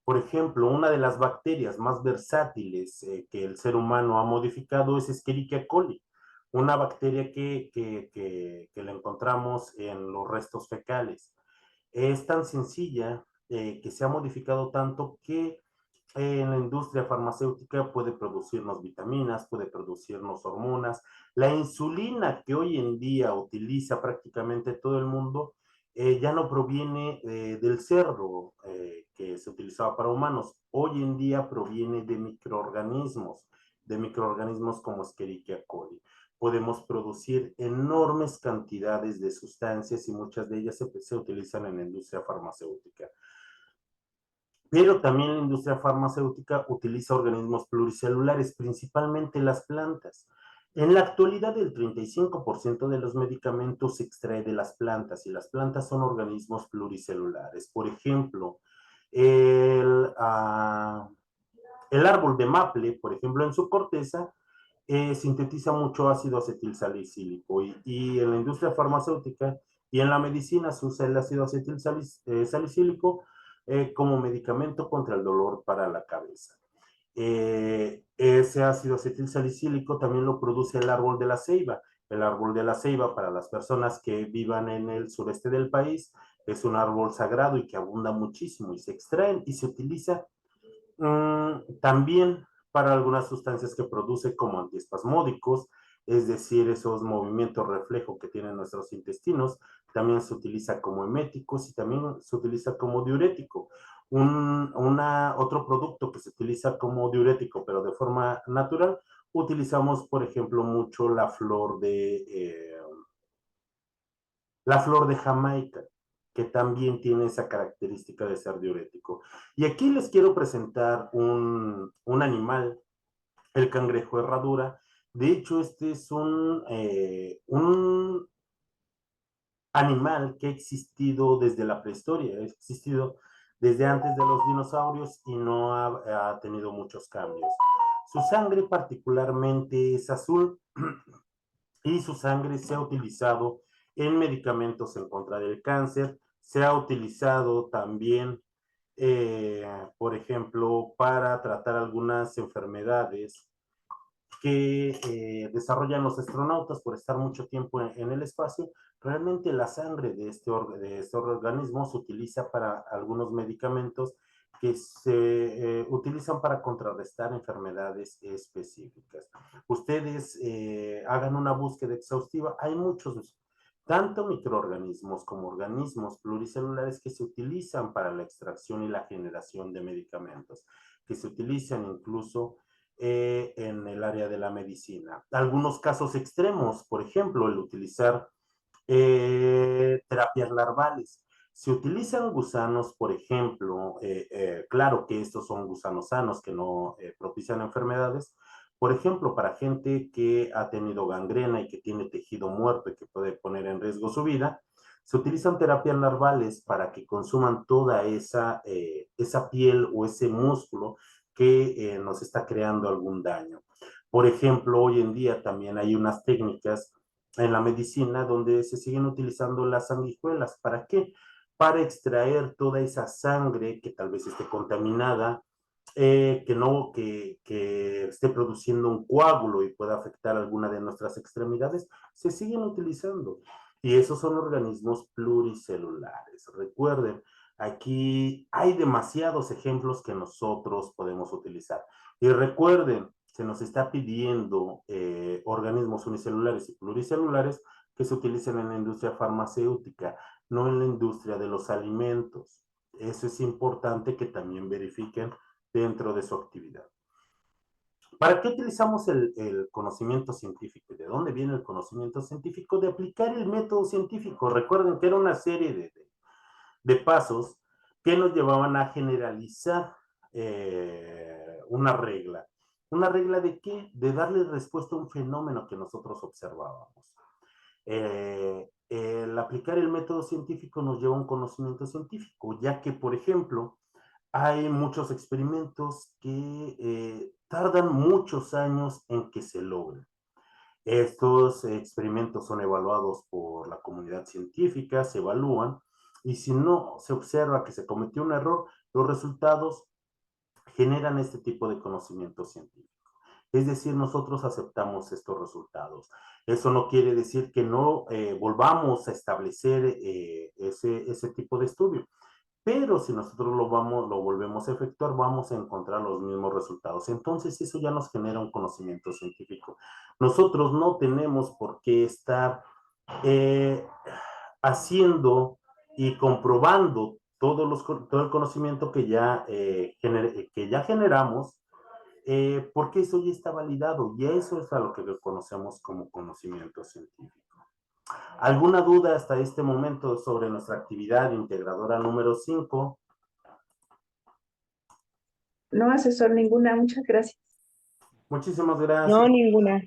por ejemplo, una de las bacterias más versátiles que el ser humano ha modificado es Escherichia coli, una bacteria que la encontramos en los restos fecales. Es tan sencilla que se ha modificado tanto que en la industria farmacéutica puede producirnos vitaminas, puede producirnos hormonas. La insulina que hoy en día utiliza prácticamente todo el mundo ya no proviene del cerdo que se utilizaba para humanos. Hoy en día proviene de microorganismos como Escherichia coli. Podemos producir enormes cantidades de sustancias y muchas de ellas se utilizan en la industria farmacéutica. Pero también la industria farmacéutica utiliza organismos pluricelulares, principalmente las plantas. En la actualidad, el 35% de los medicamentos se extrae de las plantas y las plantas son organismos pluricelulares. Por ejemplo, el árbol de maple, por ejemplo, en su corteza, sintetiza mucho ácido acetilsalicílico y en la industria farmacéutica y en la medicina se usa el ácido acetilsalicílico como medicamento contra el dolor para la cabeza. Ese ácido acetilsalicílico también lo produce el árbol de la ceiba. El árbol de la ceiba, para las personas que vivan en el sureste del país, es un árbol sagrado y que abunda muchísimo y se extraen y se utiliza también para algunas sustancias que produce como antiespasmódicos, es decir, esos movimientos reflejo que tienen nuestros intestinos. También se utiliza como eméticos y también se utiliza como diurético. Otro producto que se utiliza como diurético, pero de forma natural, utilizamos, por ejemplo, mucho la flor de Jamaica, que también tiene esa característica de ser diurético. Y aquí les quiero presentar un animal, el cangrejo herradura. De hecho, este es un animal que ha existido desde la prehistoria, ha existido desde antes de los dinosaurios y no ha tenido muchos cambios. Su sangre particularmente es azul y su sangre se ha utilizado en medicamentos en contra del cáncer, se ha utilizado también, por ejemplo, para tratar algunas enfermedades que desarrollan los astronautas por estar mucho tiempo en el espacio. Realmente la sangre de este organismo se utiliza para algunos medicamentos que se utilizan para contrarrestar enfermedades específicas. Ustedes hagan una búsqueda exhaustiva. Hay muchos, tanto microorganismos como organismos pluricelulares que se utilizan para la extracción y la generación de medicamentos, que se utilizan incluso en el área de la medicina. Algunos casos extremos, por ejemplo, el utilizar terapias larvales. Se utilizan gusanos, por ejemplo, claro que estos son gusanos sanos que no propician enfermedades, Por ejemplo, para gente que ha tenido gangrena y que tiene tejido muerto y que puede poner en riesgo su vida, se utilizan terapias larvales para que consuman toda esa piel o ese músculo que nos está creando algún daño. Por ejemplo, hoy en día también hay unas técnicas en la medicina donde se siguen utilizando las sanguijuelas. ¿Para qué? Para extraer toda esa sangre que tal vez esté contaminada, que esté produciendo un coágulo y pueda afectar alguna de nuestras extremidades, se siguen utilizando. Y esos son organismos pluricelulares. Recuerden, aquí hay demasiados ejemplos que nosotros podemos utilizar. Y recuerden, se nos está pidiendo organismos unicelulares y pluricelulares que se utilicen en la industria farmacéutica, no en la industria de los alimentos. Eso es importante que también verifiquen dentro de su actividad. ¿Para qué utilizamos el conocimiento científico? ¿De dónde viene el conocimiento científico? De aplicar el método científico. Recuerden que era una serie de pasos que nos llevaban a generalizar una regla. ¿Una regla de qué? De darle respuesta a un fenómeno que nosotros observábamos. El aplicar el método científico nos lleva a un conocimiento científico, ya que, por ejemplo, hay muchos experimentos que tardan muchos años en que se logren. Estos experimentos son evaluados por la comunidad científica, se evalúan, y si no se observa que se cometió un error, los resultados generan este tipo de conocimiento científico. Es decir, nosotros aceptamos estos resultados. Eso no quiere decir que no volvamos a establecer ese tipo de estudio. Pero si nosotros lo volvemos a efectuar, vamos a encontrar los mismos resultados. Entonces, eso ya nos genera un conocimiento científico. Nosotros no tenemos por qué estar haciendo y comprobando todo el conocimiento que ya generamos, porque eso ya está validado y eso es a lo que conocemos como conocimiento científico. ¿Alguna duda hasta este momento sobre nuestra actividad integradora número 5? No, asesor, ninguna. Muchas gracias. Muchísimas gracias. No, ninguna.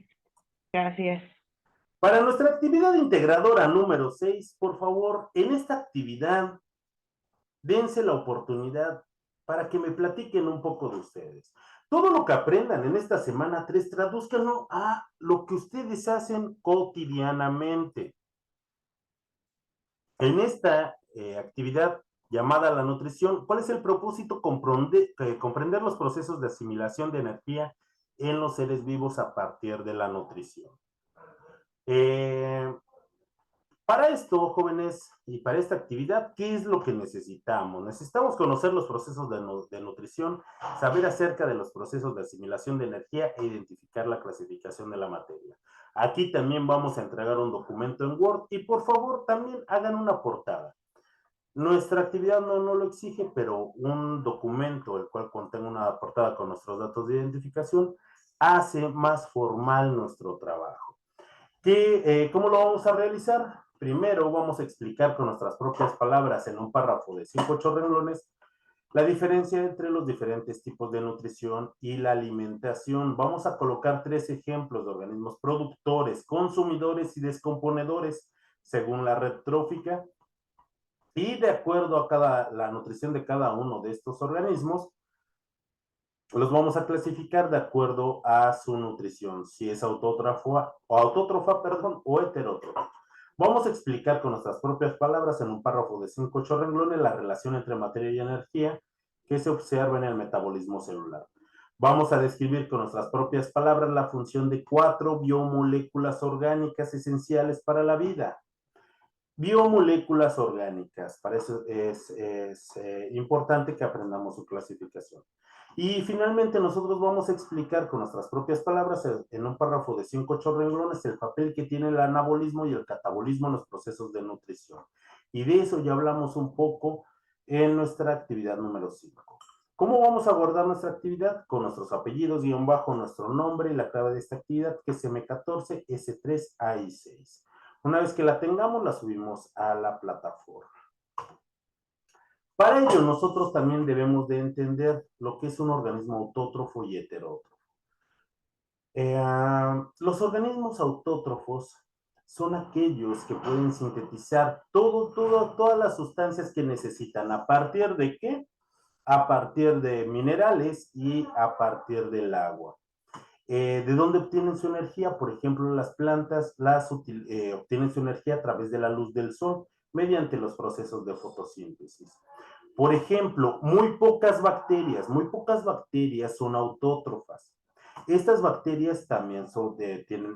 Gracias. Para nuestra actividad integradora número 6, por favor, en esta actividad, dense la oportunidad para que me platiquen un poco de ustedes. Todo lo que aprendan en esta semana 3, tradúzcanlo a lo que ustedes hacen cotidianamente. En esta actividad llamada la nutrición, ¿cuál es el propósito? Comprender los procesos de asimilación de energía en los seres vivos a partir de la nutrición. Para esto, jóvenes, y para esta actividad, ¿qué es lo que necesitamos? Necesitamos conocer los procesos de nutrición, saber acerca de los procesos de asimilación de energía e identificar la clasificación de la materia. Aquí también vamos a entregar un documento en Word y por favor también hagan una portada. Nuestra actividad no lo exige, pero un documento el cual contenga una portada con nuestros datos de identificación hace más formal nuestro trabajo. ¿Cómo lo vamos a realizar? Primero vamos a explicar con nuestras propias palabras en un párrafo de 5 o 8 renglones la diferencia entre los diferentes tipos de nutrición y la alimentación. Vamos a colocar 3 ejemplos de organismos productores, consumidores y descomponedores según la red trófica, y de acuerdo a la nutrición de cada uno de estos organismos, los vamos a clasificar de acuerdo a su nutrición, si es autótrofa o heterótrofa. Vamos a explicar con nuestras propias palabras en un párrafo de 5 o 8 renglones la relación entre materia y energía que se observa en el metabolismo celular. Vamos a describir con nuestras propias palabras la función de 4 biomoléculas orgánicas esenciales para la vida. Biomoléculas orgánicas, para eso es importante que aprendamos su clasificación. Y finalmente nosotros vamos a explicar con nuestras propias palabras en un párrafo de 5 o 8 renglones el papel que tiene el anabolismo y el catabolismo en los procesos de nutrición. Y de eso ya hablamos un poco en nuestra actividad número 5. ¿Cómo vamos a abordar nuestra actividad? Con nuestros apellidos, guión bajo, nuestro nombre y la clave de esta actividad, que es M14, S3, AI6. Una vez que la tengamos, la subimos a la plataforma. Para ello, nosotros también debemos de entender lo que es un organismo autótrofo y heterótrofo. Los organismos autótrofos son aquellos que pueden sintetizar todas las sustancias que necesitan. ¿A partir de qué? A partir de minerales y a partir del agua. ¿De dónde obtienen su energía? Por ejemplo, las plantas obtienen su energía a través de la luz del sol mediante los procesos de fotosíntesis. Por ejemplo, muy pocas bacterias son autótrofas. Estas bacterias también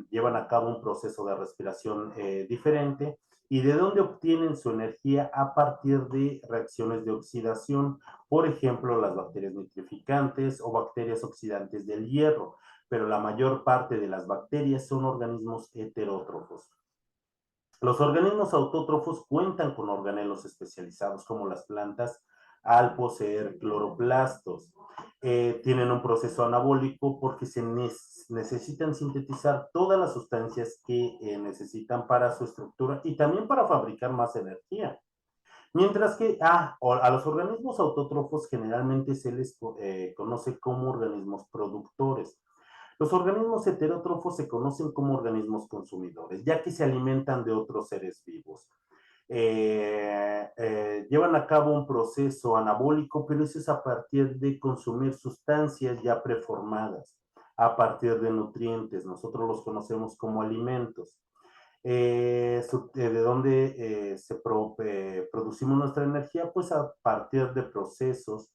llevan a cabo un proceso de respiración diferente. ¿Y de dónde obtienen su energía? A partir de reacciones de oxidación, por ejemplo, las bacterias nitrificantes o bacterias oxidantes del hierro, pero la mayor parte de las bacterias son organismos heterótrofos. Los organismos autótrofos cuentan con organelos especializados como las plantas al poseer cloroplastos. Tienen un proceso anabólico porque se necesitan sintetizar todas las sustancias que necesitan para su estructura y también para fabricar más energía. Mientras que a los organismos autótrofos generalmente se les conoce como organismos productores. Los organismos heterótrofos se conocen como organismos consumidores, ya que se alimentan de otros seres vivos. Llevan a cabo un proceso anabólico, pero eso es a partir de consumir sustancias ya preformadas, a partir de nutrientes. Nosotros los conocemos como alimentos. ¿De dónde producimos nuestra energía? Pues a partir de procesos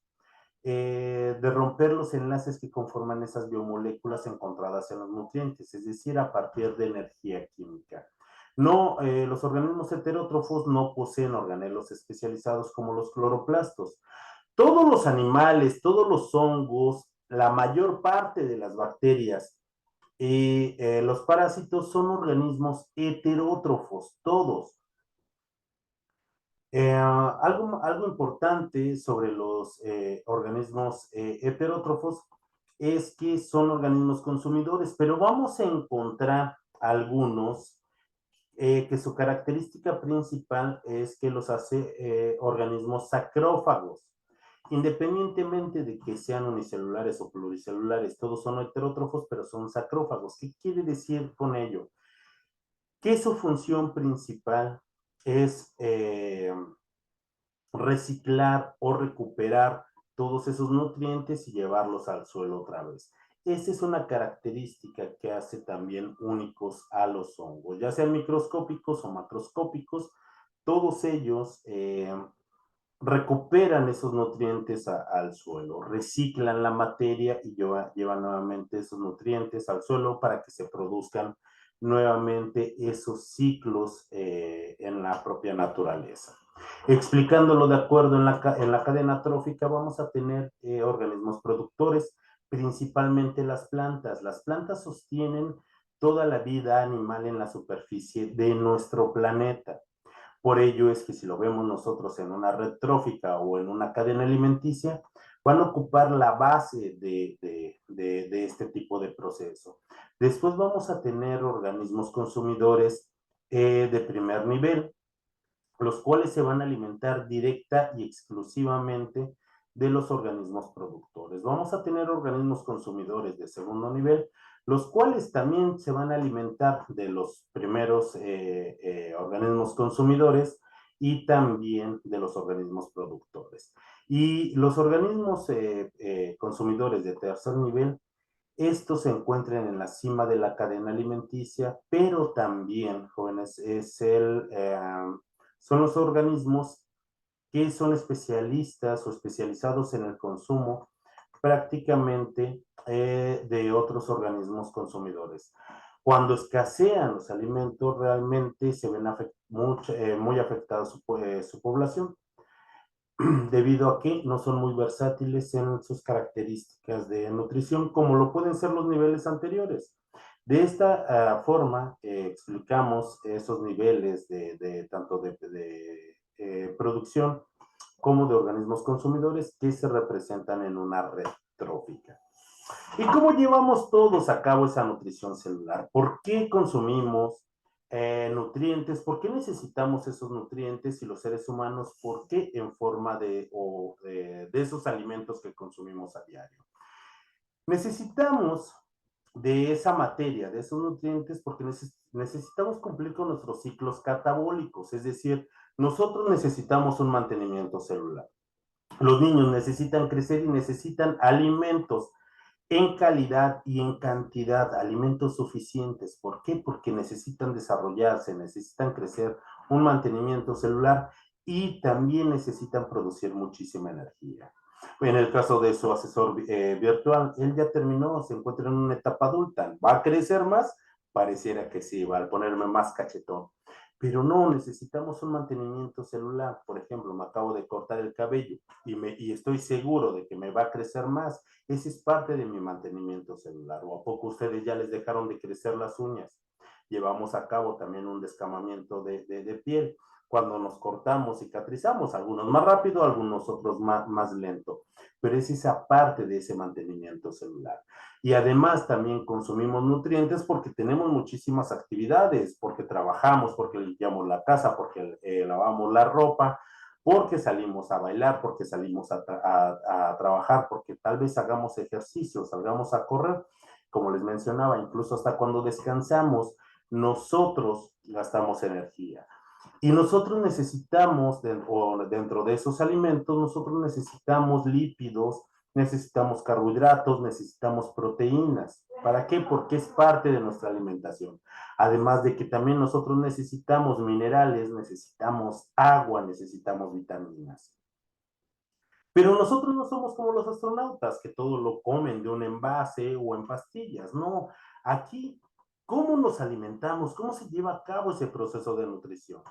de romper los enlaces que conforman esas biomoléculas encontradas en los nutrientes, es decir, a partir de energía química. No, los organismos heterótrofos no poseen organelos especializados como los cloroplastos. Todos los animales, todos los hongos, la mayor parte de las bacterias y los parásitos son organismos heterótrofos, todos. Algo importante sobre los organismos heterótrofos es que son organismos consumidores, pero vamos a encontrar algunos que su característica principal es que los hace organismos sacrófagos. Independientemente de que sean unicelulares o pluricelulares, todos son heterótrofos, pero son sacrófagos. ¿Qué quiere decir con ello? Que su función principal es reciclar o recuperar todos esos nutrientes y llevarlos al suelo otra vez. Esa es una característica que hace también únicos a los hongos, ya sean microscópicos o macroscópicos, todos ellos recuperan esos nutrientes al suelo, reciclan la materia y llevan nuevamente esos nutrientes al suelo para que se produzcan nuevamente esos ciclos en la propia naturaleza. Explicándolo de acuerdo en la cadena trófica, vamos a tener organismos productores, principalmente las plantas. Las plantas sostienen toda la vida animal en la superficie de nuestro planeta. Por ello es que si lo vemos nosotros en una red trófica o en una cadena alimenticia, van a ocupar la base de este tipo de proceso. Después vamos a tener organismos consumidores de primer nivel, los cuales se van a alimentar directa y exclusivamente de los organismos productores. Vamos a tener organismos consumidores de segundo nivel, los cuales también se van a alimentar de los primeros organismos consumidores y también de los organismos productores. Y los organismos consumidores de tercer nivel, estos se encuentran en la cima de la cadena alimenticia, pero también, jóvenes, son los organismos que son especialistas o especializados en el consumo prácticamente de otros organismos consumidores. Cuando escasean los alimentos, realmente se ven muy afectada su población, debido a que no son muy versátiles en sus características de nutrición, como lo pueden ser los niveles anteriores. De esta forma, explicamos esos niveles tanto de producción como de organismos consumidores que se representan en una red trófica. ¿Y cómo llevamos todos a cabo esa nutrición celular? ¿Por qué consumimos nutrientes? ¿Por qué necesitamos esos nutrientes y los seres humanos? ¿Por qué en forma de esos alimentos que consumimos a diario? Necesitamos de esa materia, de esos nutrientes, porque necesitamos cumplir con nuestros ciclos catabólicos, es decir, nosotros necesitamos un mantenimiento celular. Los niños necesitan crecer y necesitan alimentos en calidad y en cantidad, alimentos suficientes. ¿Por qué? Porque necesitan desarrollarse, necesitan crecer, un mantenimiento celular y también necesitan producir muchísima energía. En el caso de su asesor virtual, él ya terminó, se encuentra en una etapa adulta. ¿Va a crecer más? Pareciera que sí, va a ponerme más cachetón. Pero no, necesitamos un mantenimiento celular. Por ejemplo, me acabo de cortar el cabello y estoy seguro de que me va a crecer más. Ese es parte de mi mantenimiento celular. ¿O a poco ustedes ya les dejaron de crecer las uñas? Llevamos a cabo también un descamamiento de piel. Cuando nos cortamos, cicatrizamos, algunos más rápido, algunos otros más lento. Pero es esa parte de ese mantenimiento celular. Y además también consumimos nutrientes porque tenemos muchísimas actividades, porque trabajamos, porque limpiamos la casa, porque lavamos la ropa, porque salimos a bailar, porque salimos a trabajar, porque tal vez hagamos ejercicio, salgamos a correr, como les mencionaba, incluso hasta cuando descansamos, nosotros gastamos energía. Y nosotros necesitamos, dentro de esos alimentos, nosotros necesitamos lípidos, necesitamos carbohidratos, necesitamos proteínas. ¿Para qué? Porque es parte de nuestra alimentación. Además de que también nosotros necesitamos minerales, necesitamos agua, necesitamos vitaminas. Pero nosotros no somos como los astronautas, que todo lo comen de un envase o en pastillas. No, aquí, ¿cómo nos alimentamos? ¿Cómo se lleva a cabo ese proceso de nutrición?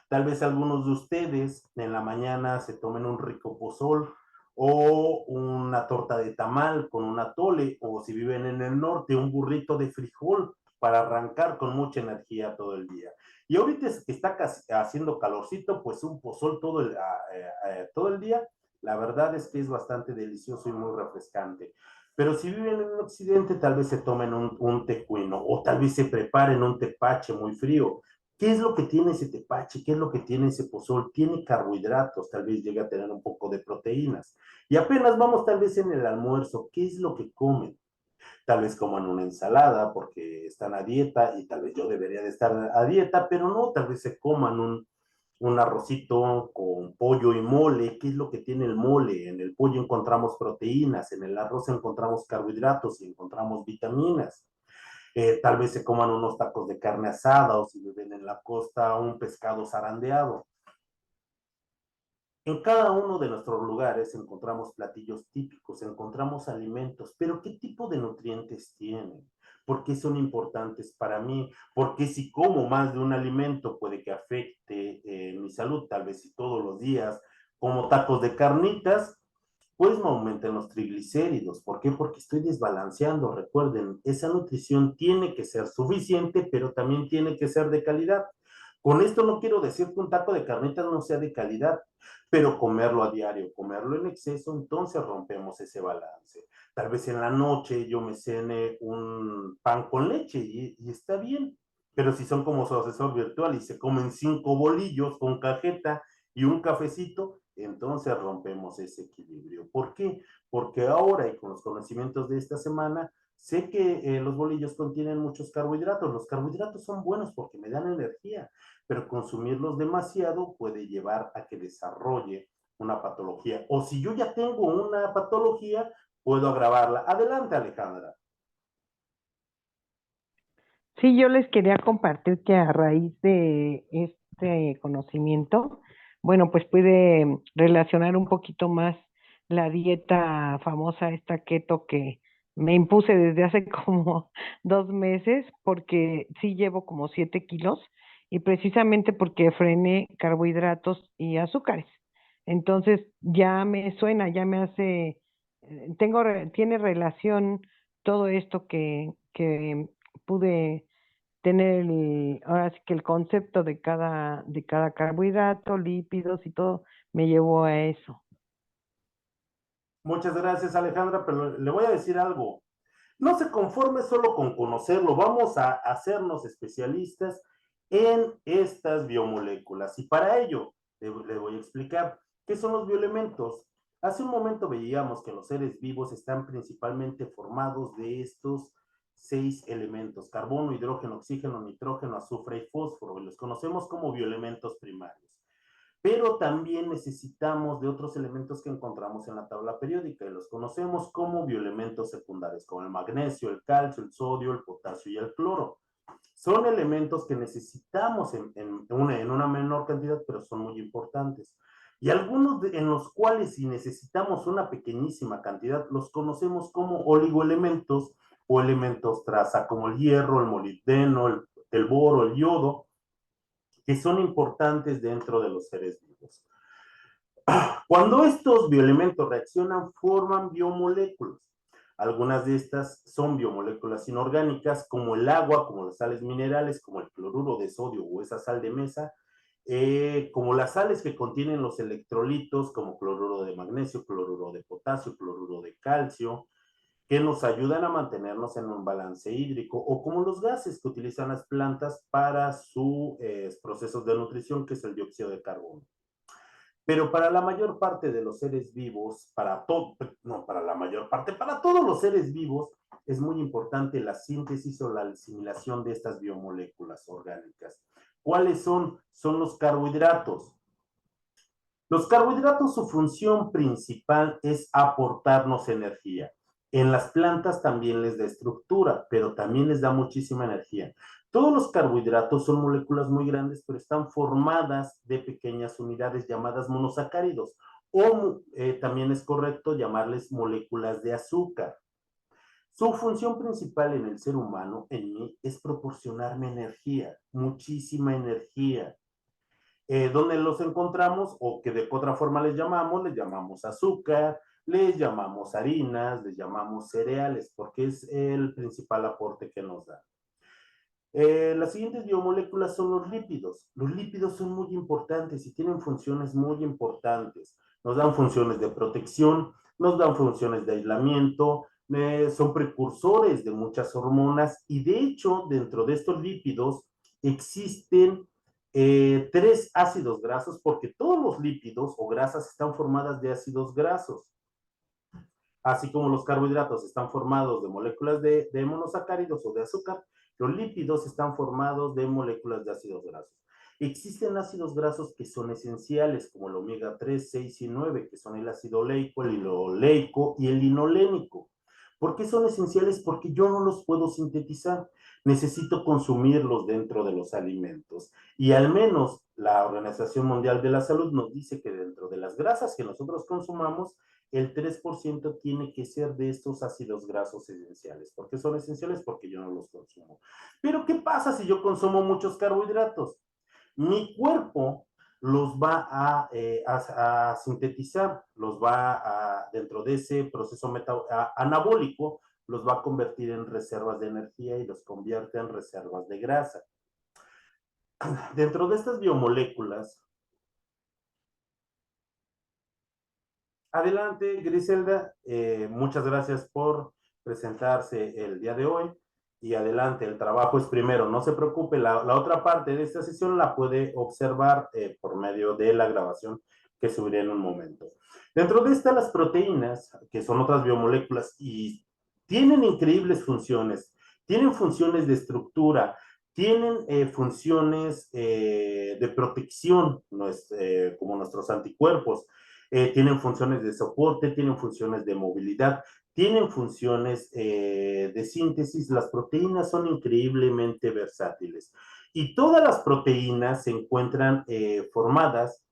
Tal vez algunos de ustedes en la mañana se tomen un rico pozol o una torta de tamal con un atole, o si viven en el norte, un burrito de frijol para arrancar con mucha energía todo el día. Y ahorita que está haciendo calorcito, pues un pozol todo el día, la verdad es que es bastante delicioso y muy refrescante. Pero si viven en el occidente, tal vez se tomen un tejuino o tal vez se preparen un tepache muy frío. ¿Qué es lo que tiene ese tepache? ¿Qué es lo que tiene ese pozol? Tiene carbohidratos, tal vez llegue a tener un poco de proteínas. Y apenas vamos tal vez en el almuerzo, ¿qué es lo que comen? Tal vez coman una ensalada porque están a dieta y tal vez yo debería de estar a dieta, pero no, tal vez se coman un arrocito con pollo y mole. ¿Qué es lo que tiene el mole? En el pollo encontramos proteínas, en el arroz encontramos carbohidratos y encontramos vitaminas. Tal vez se coman unos tacos de carne asada o si viven en la costa un pescado zarandeado. En cada uno de nuestros lugares encontramos platillos típicos, encontramos alimentos, pero ¿qué tipo de nutrientes tienen? ¿Por qué son importantes para mí? Porque si como más de un alimento puede que afecte mi salud, tal vez si todos los días como tacos de carnitas, pues me aumentan los triglicéridos. ¿Por qué? Porque estoy desbalanceando. Recuerden, esa nutrición tiene que ser suficiente, pero también tiene que ser de calidad. Con esto no quiero decir que un taco de carnitas no sea de calidad, pero comerlo a diario, comerlo en exceso, entonces rompemos ese balance. Tal vez en la noche yo me cene un pan con leche y está bien, pero si son como su asesor virtual y se comen 5 bolillos con cajeta y un cafecito, entonces rompemos ese equilibrio. ¿Por qué? Porque ahora y con los conocimientos de esta semana, sé que los bolillos contienen muchos carbohidratos. Los carbohidratos son buenos porque me dan energía, pero consumirlos demasiado puede llevar a que desarrolle una patología. O si yo ya tengo una patología, puedo agravarla. Adelante, Alejandra. Sí, yo les quería compartir que a raíz de este conocimiento, bueno, pues pude relacionar un poquito más la dieta famosa, esta keto que me impuse desde hace como 2 meses, porque sí llevo como 7 kilos y precisamente porque frené carbohidratos y azúcares. Entonces ya me suena, ya me hace, tiene relación todo esto que pude tener ahora sí que el concepto de cada carbohidrato, lípidos y todo, me llevó a eso. Muchas gracias, Alejandra, pero le voy a decir algo. No se conforme solo con conocerlo, vamos a hacernos especialistas en estas biomoléculas. Y para ello, le voy a explicar qué son los bioelementos. Hace un momento veíamos que los seres vivos están principalmente formados de estos 6 elementos: carbono, hidrógeno, oxígeno, nitrógeno, azufre y fósforo. Los conocemos como bioelementos primarios. Pero también necesitamos de otros elementos que encontramos en la tabla periódica y los conocemos como bioelementos secundarios, como el magnesio, el calcio, el sodio, el potasio y el cloro. Son elementos que necesitamos en una menor cantidad, pero son muy importantes. Y algunos en los cuales, si necesitamos una pequeñísima cantidad, los conocemos como oligoelementos o elementos traza, como el hierro, el molibdeno, el boro, el yodo, que son importantes dentro de los seres vivos. Cuando estos bioelementos reaccionan, forman biomoléculas. Algunas de estas son biomoléculas inorgánicas, como el agua, como las sales minerales, como el cloruro de sodio o esa sal de mesa, como las sales que contienen los electrolitos, como cloruro de magnesio, cloruro de potasio, cloruro de calcio, que nos ayudan a mantenernos en un balance hídrico, o como los gases que utilizan las plantas para sus procesos de nutrición, que es el dióxido de carbono. Pero para la mayor parte de los seres vivos, para todos los seres vivos, es muy importante la síntesis o la asimilación de estas biomoléculas orgánicas. ¿Cuáles son? Son los carbohidratos. Los carbohidratos, su función principal es aportarnos energía. En las plantas también les da estructura, pero también les da muchísima energía. Todos los carbohidratos son moléculas muy grandes, pero están formadas de pequeñas unidades llamadas monosacáridos, o también es correcto llamarles moléculas de azúcar. Su función principal en el ser humano, en mí, es proporcionarme energía, muchísima energía. ¿Dónde los encontramos? O que de otra forma les llamamos azúcar, les llamamos harinas, les llamamos cereales, porque es el principal aporte que nos da. Las siguientes biomoléculas son los lípidos. Los lípidos son muy importantes y tienen funciones muy importantes. Nos dan funciones de protección, nos dan funciones de aislamiento, son precursores de muchas hormonas y de hecho dentro de estos lípidos existen 3 ácidos grasos, porque todos los lípidos o grasas están formadas de ácidos grasos. Así como los carbohidratos están formados de moléculas de monosacáridos o de azúcar, los lípidos están formados de moléculas de ácidos grasos. Existen ácidos grasos que son esenciales, como el omega 3, 6 y 9, que son el ácido oleico, el linoleico y el linolénico. ¿Por qué son esenciales? Porque yo no los puedo sintetizar. Necesito consumirlos dentro de los alimentos. Y al menos la Organización Mundial de la Salud nos dice que dentro de las grasas que nosotros consumamos, el 3% tiene que ser de estos ácidos grasos esenciales. ¿Por qué son esenciales? Porque yo no los consumo. Pero ¿qué pasa si yo consumo muchos carbohidratos? Mi cuerpo los va a sintetizar, los va dentro de ese proceso anabólico, los va a convertir en reservas de energía y los convierte en reservas de grasa. Dentro de estas biomoléculas, adelante, Griselda, muchas gracias por presentarse el día de hoy. Y adelante, el trabajo es primero, no se preocupe, la otra parte de esta sesión la puede observar por medio de la grabación que subiré en un momento. Dentro de estas, las proteínas, que son otras biomoléculas y tienen increíbles funciones, tienen funciones de estructura, tienen funciones de protección, como nuestros anticuerpos, tienen funciones de soporte, tienen funciones de movilidad, tienen funciones de síntesis. Las proteínas son increíblemente versátiles. Y todas las proteínas se encuentran formadas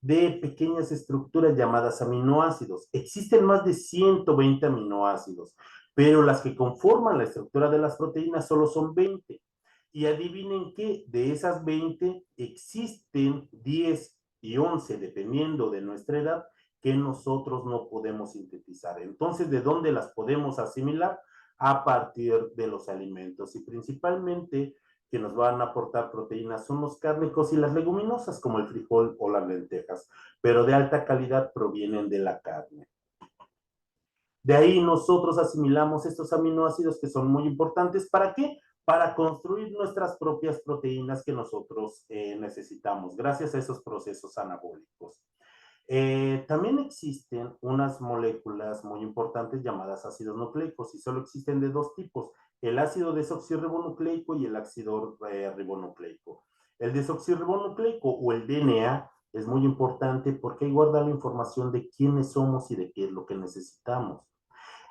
de pequeñas estructuras llamadas aminoácidos. Existen más de 120 aminoácidos, pero las que conforman la estructura de las proteínas solo son 20. Y adivinen qué, de esas 20 existen 10 y 11, dependiendo de nuestra edad, que nosotros no podemos sintetizar. Entonces, ¿de dónde las podemos asimilar? A partir de los alimentos, y principalmente que nos van a aportar proteínas son los cárnicos y las leguminosas, como el frijol o las lentejas, pero de alta calidad provienen de la carne. De ahí nosotros asimilamos estos aminoácidos que son muy importantes. ¿Para qué? Para construir nuestras propias proteínas que nosotros necesitamos, gracias a esos procesos anabólicos. También existen unas moléculas muy importantes llamadas ácidos nucleicos y solo existen de 2 tipos, el ácido desoxirribonucleico y el ácido ribonucleico. El desoxirribonucleico o el DNA es muy importante porque ahí guarda la información de quiénes somos y de qué es lo que necesitamos.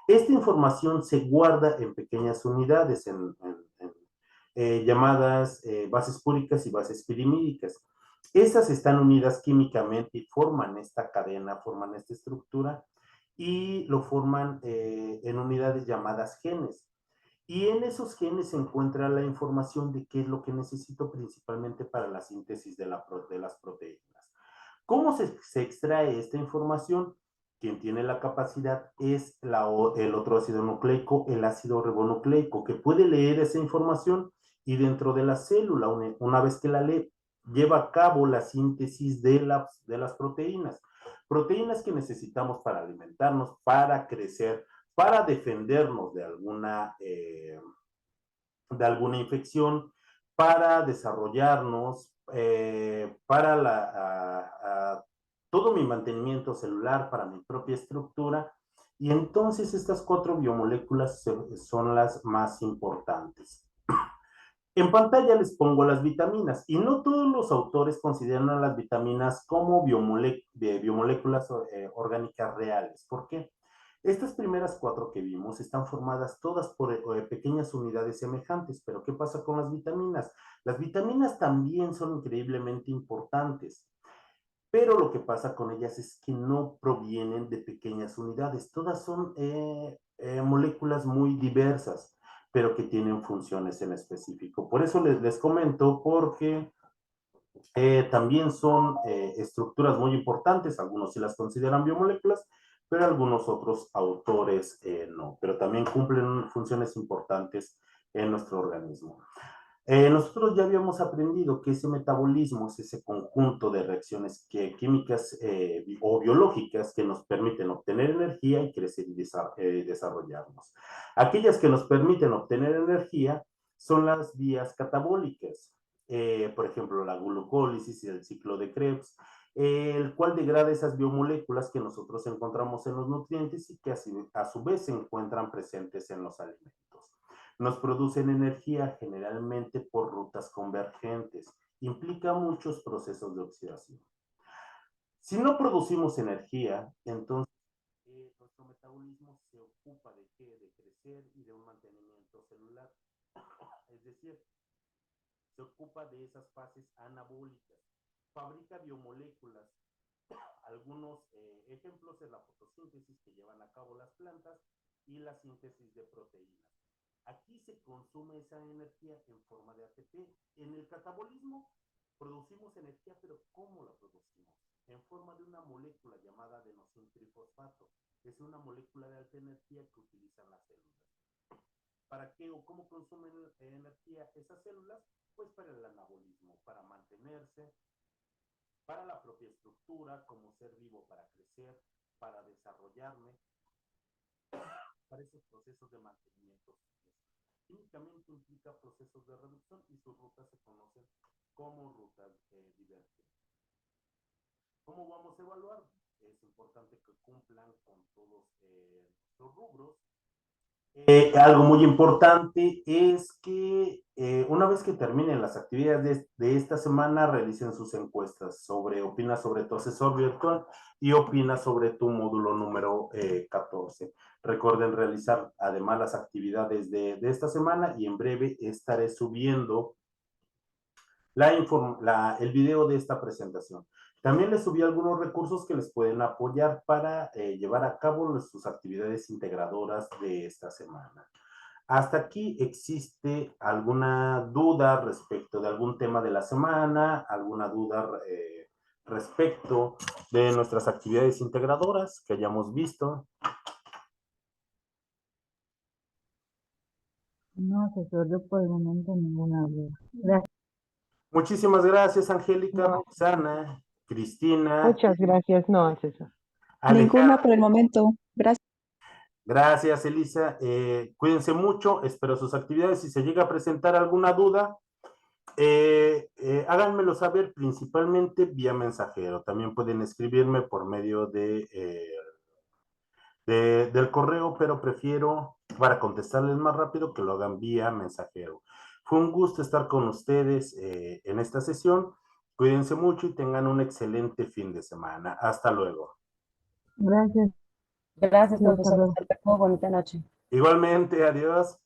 Esta información se guarda en pequeñas unidades, llamadas bases púricas y bases pirimídicas. Esas están unidas químicamente y forman esta cadena, forman esta estructura y lo forman en unidades llamadas genes. Y en esos genes se encuentra la información de qué es lo que necesito principalmente para la síntesis de las proteínas. ¿Cómo se extrae esta información? Quien tiene la capacidad es el otro ácido nucleico, el ácido ribonucleico, que puede leer esa información y dentro de la célula, una vez que la lee, lleva a cabo la síntesis de las proteínas. Proteínas que necesitamos para alimentarnos, para crecer, para defendernos de alguna infección, para desarrollarnos, para todo mi mantenimiento celular, para mi propia estructura. Y entonces estas 4 biomoléculas son las más importantes. En pantalla les pongo las vitaminas y no todos los autores consideran a las vitaminas como biomoléculas orgánicas reales. ¿Por qué? Estas primeras 4 que vimos están formadas todas por pequeñas unidades semejantes, pero ¿qué pasa con las vitaminas? Las vitaminas también son increíblemente importantes, pero lo que pasa con ellas es que no provienen de pequeñas unidades, todas son moléculas muy diversas, pero que tienen funciones en específico. Por eso les comento, porque también son estructuras muy importantes, algunos sí las consideran biomoléculas, pero algunos otros autores no, pero también cumplen funciones importantes en nuestro organismo. Nosotros ya habíamos aprendido que ese metabolismo es ese conjunto de reacciones químicas o biológicas que nos permiten obtener energía y crecer y desarrollarnos. Aquellas que nos permiten obtener energía son las vías catabólicas, por ejemplo, la glucólisis y el ciclo de Krebs, el cual degrada esas biomoléculas que nosotros encontramos en los nutrientes y que a su vez se encuentran presentes en los alimentos. Nos producen energía generalmente por rutas convergentes. Implica muchos procesos de oxidación. Si no producimos energía, entonces nuestro metabolismo se ocupa de qué? De crecer y de un mantenimiento celular. Es decir, se ocupa de esas fases anabólicas. Fabrica biomoléculas. Algunos ejemplos es la fotosíntesis que llevan a cabo las plantas y la síntesis de proteínas. Aquí se consume esa energía en forma de ATP. En el catabolismo producimos energía, pero ¿cómo la producimos? En forma de una molécula llamada adenosintrifosfato. Es una molécula de alta energía que utilizan las células. ¿Para qué o cómo consumen energía esas células? Pues para el anabolismo, para mantenerse, para la propia estructura, como ser vivo para crecer, para desarrollarme, para esos procesos de mantenimiento. Químicamente implica procesos de reducción y sus rutas se conocen como rutas divergentes. ¿Cómo vamos a evaluar? Es importante que cumplan con todos los rubros. Algo muy importante es que una vez que terminen las actividades de esta semana, realicen sus encuestas opina sobre tu asesor virtual y opina sobre tu módulo número 14. Recuerden realizar además las actividades de esta semana y en breve estaré subiendo el video de esta presentación. También les subí algunos recursos que les pueden apoyar para llevar a cabo sus actividades integradoras de esta semana. ¿Hasta aquí existe alguna duda respecto de algún tema de la semana? ¿Alguna duda respecto de nuestras actividades integradoras que hayamos visto? No, asesor, yo por el momento ninguna duda. Gracias. Muchísimas gracias, Angélica, No. Roxana, Cristina, Muchas gracias, no, asesor. Ninguna por el momento. Gracias. Gracias, Elisa. Cuídense mucho, espero sus actividades. Si se llega a presentar alguna duda, háganmelo saber principalmente vía mensajero. También pueden escribirme por medio de del correo, pero prefiero para contestarles más rápido que lo hagan vía mensajero. Fue un gusto estar con ustedes en esta sesión. Cuídense mucho y tengan un excelente fin de semana. Hasta luego. Gracias. Gracias, Sí, hasta profesor. luego. Hasta luego. Bonita noche. Igualmente, adiós.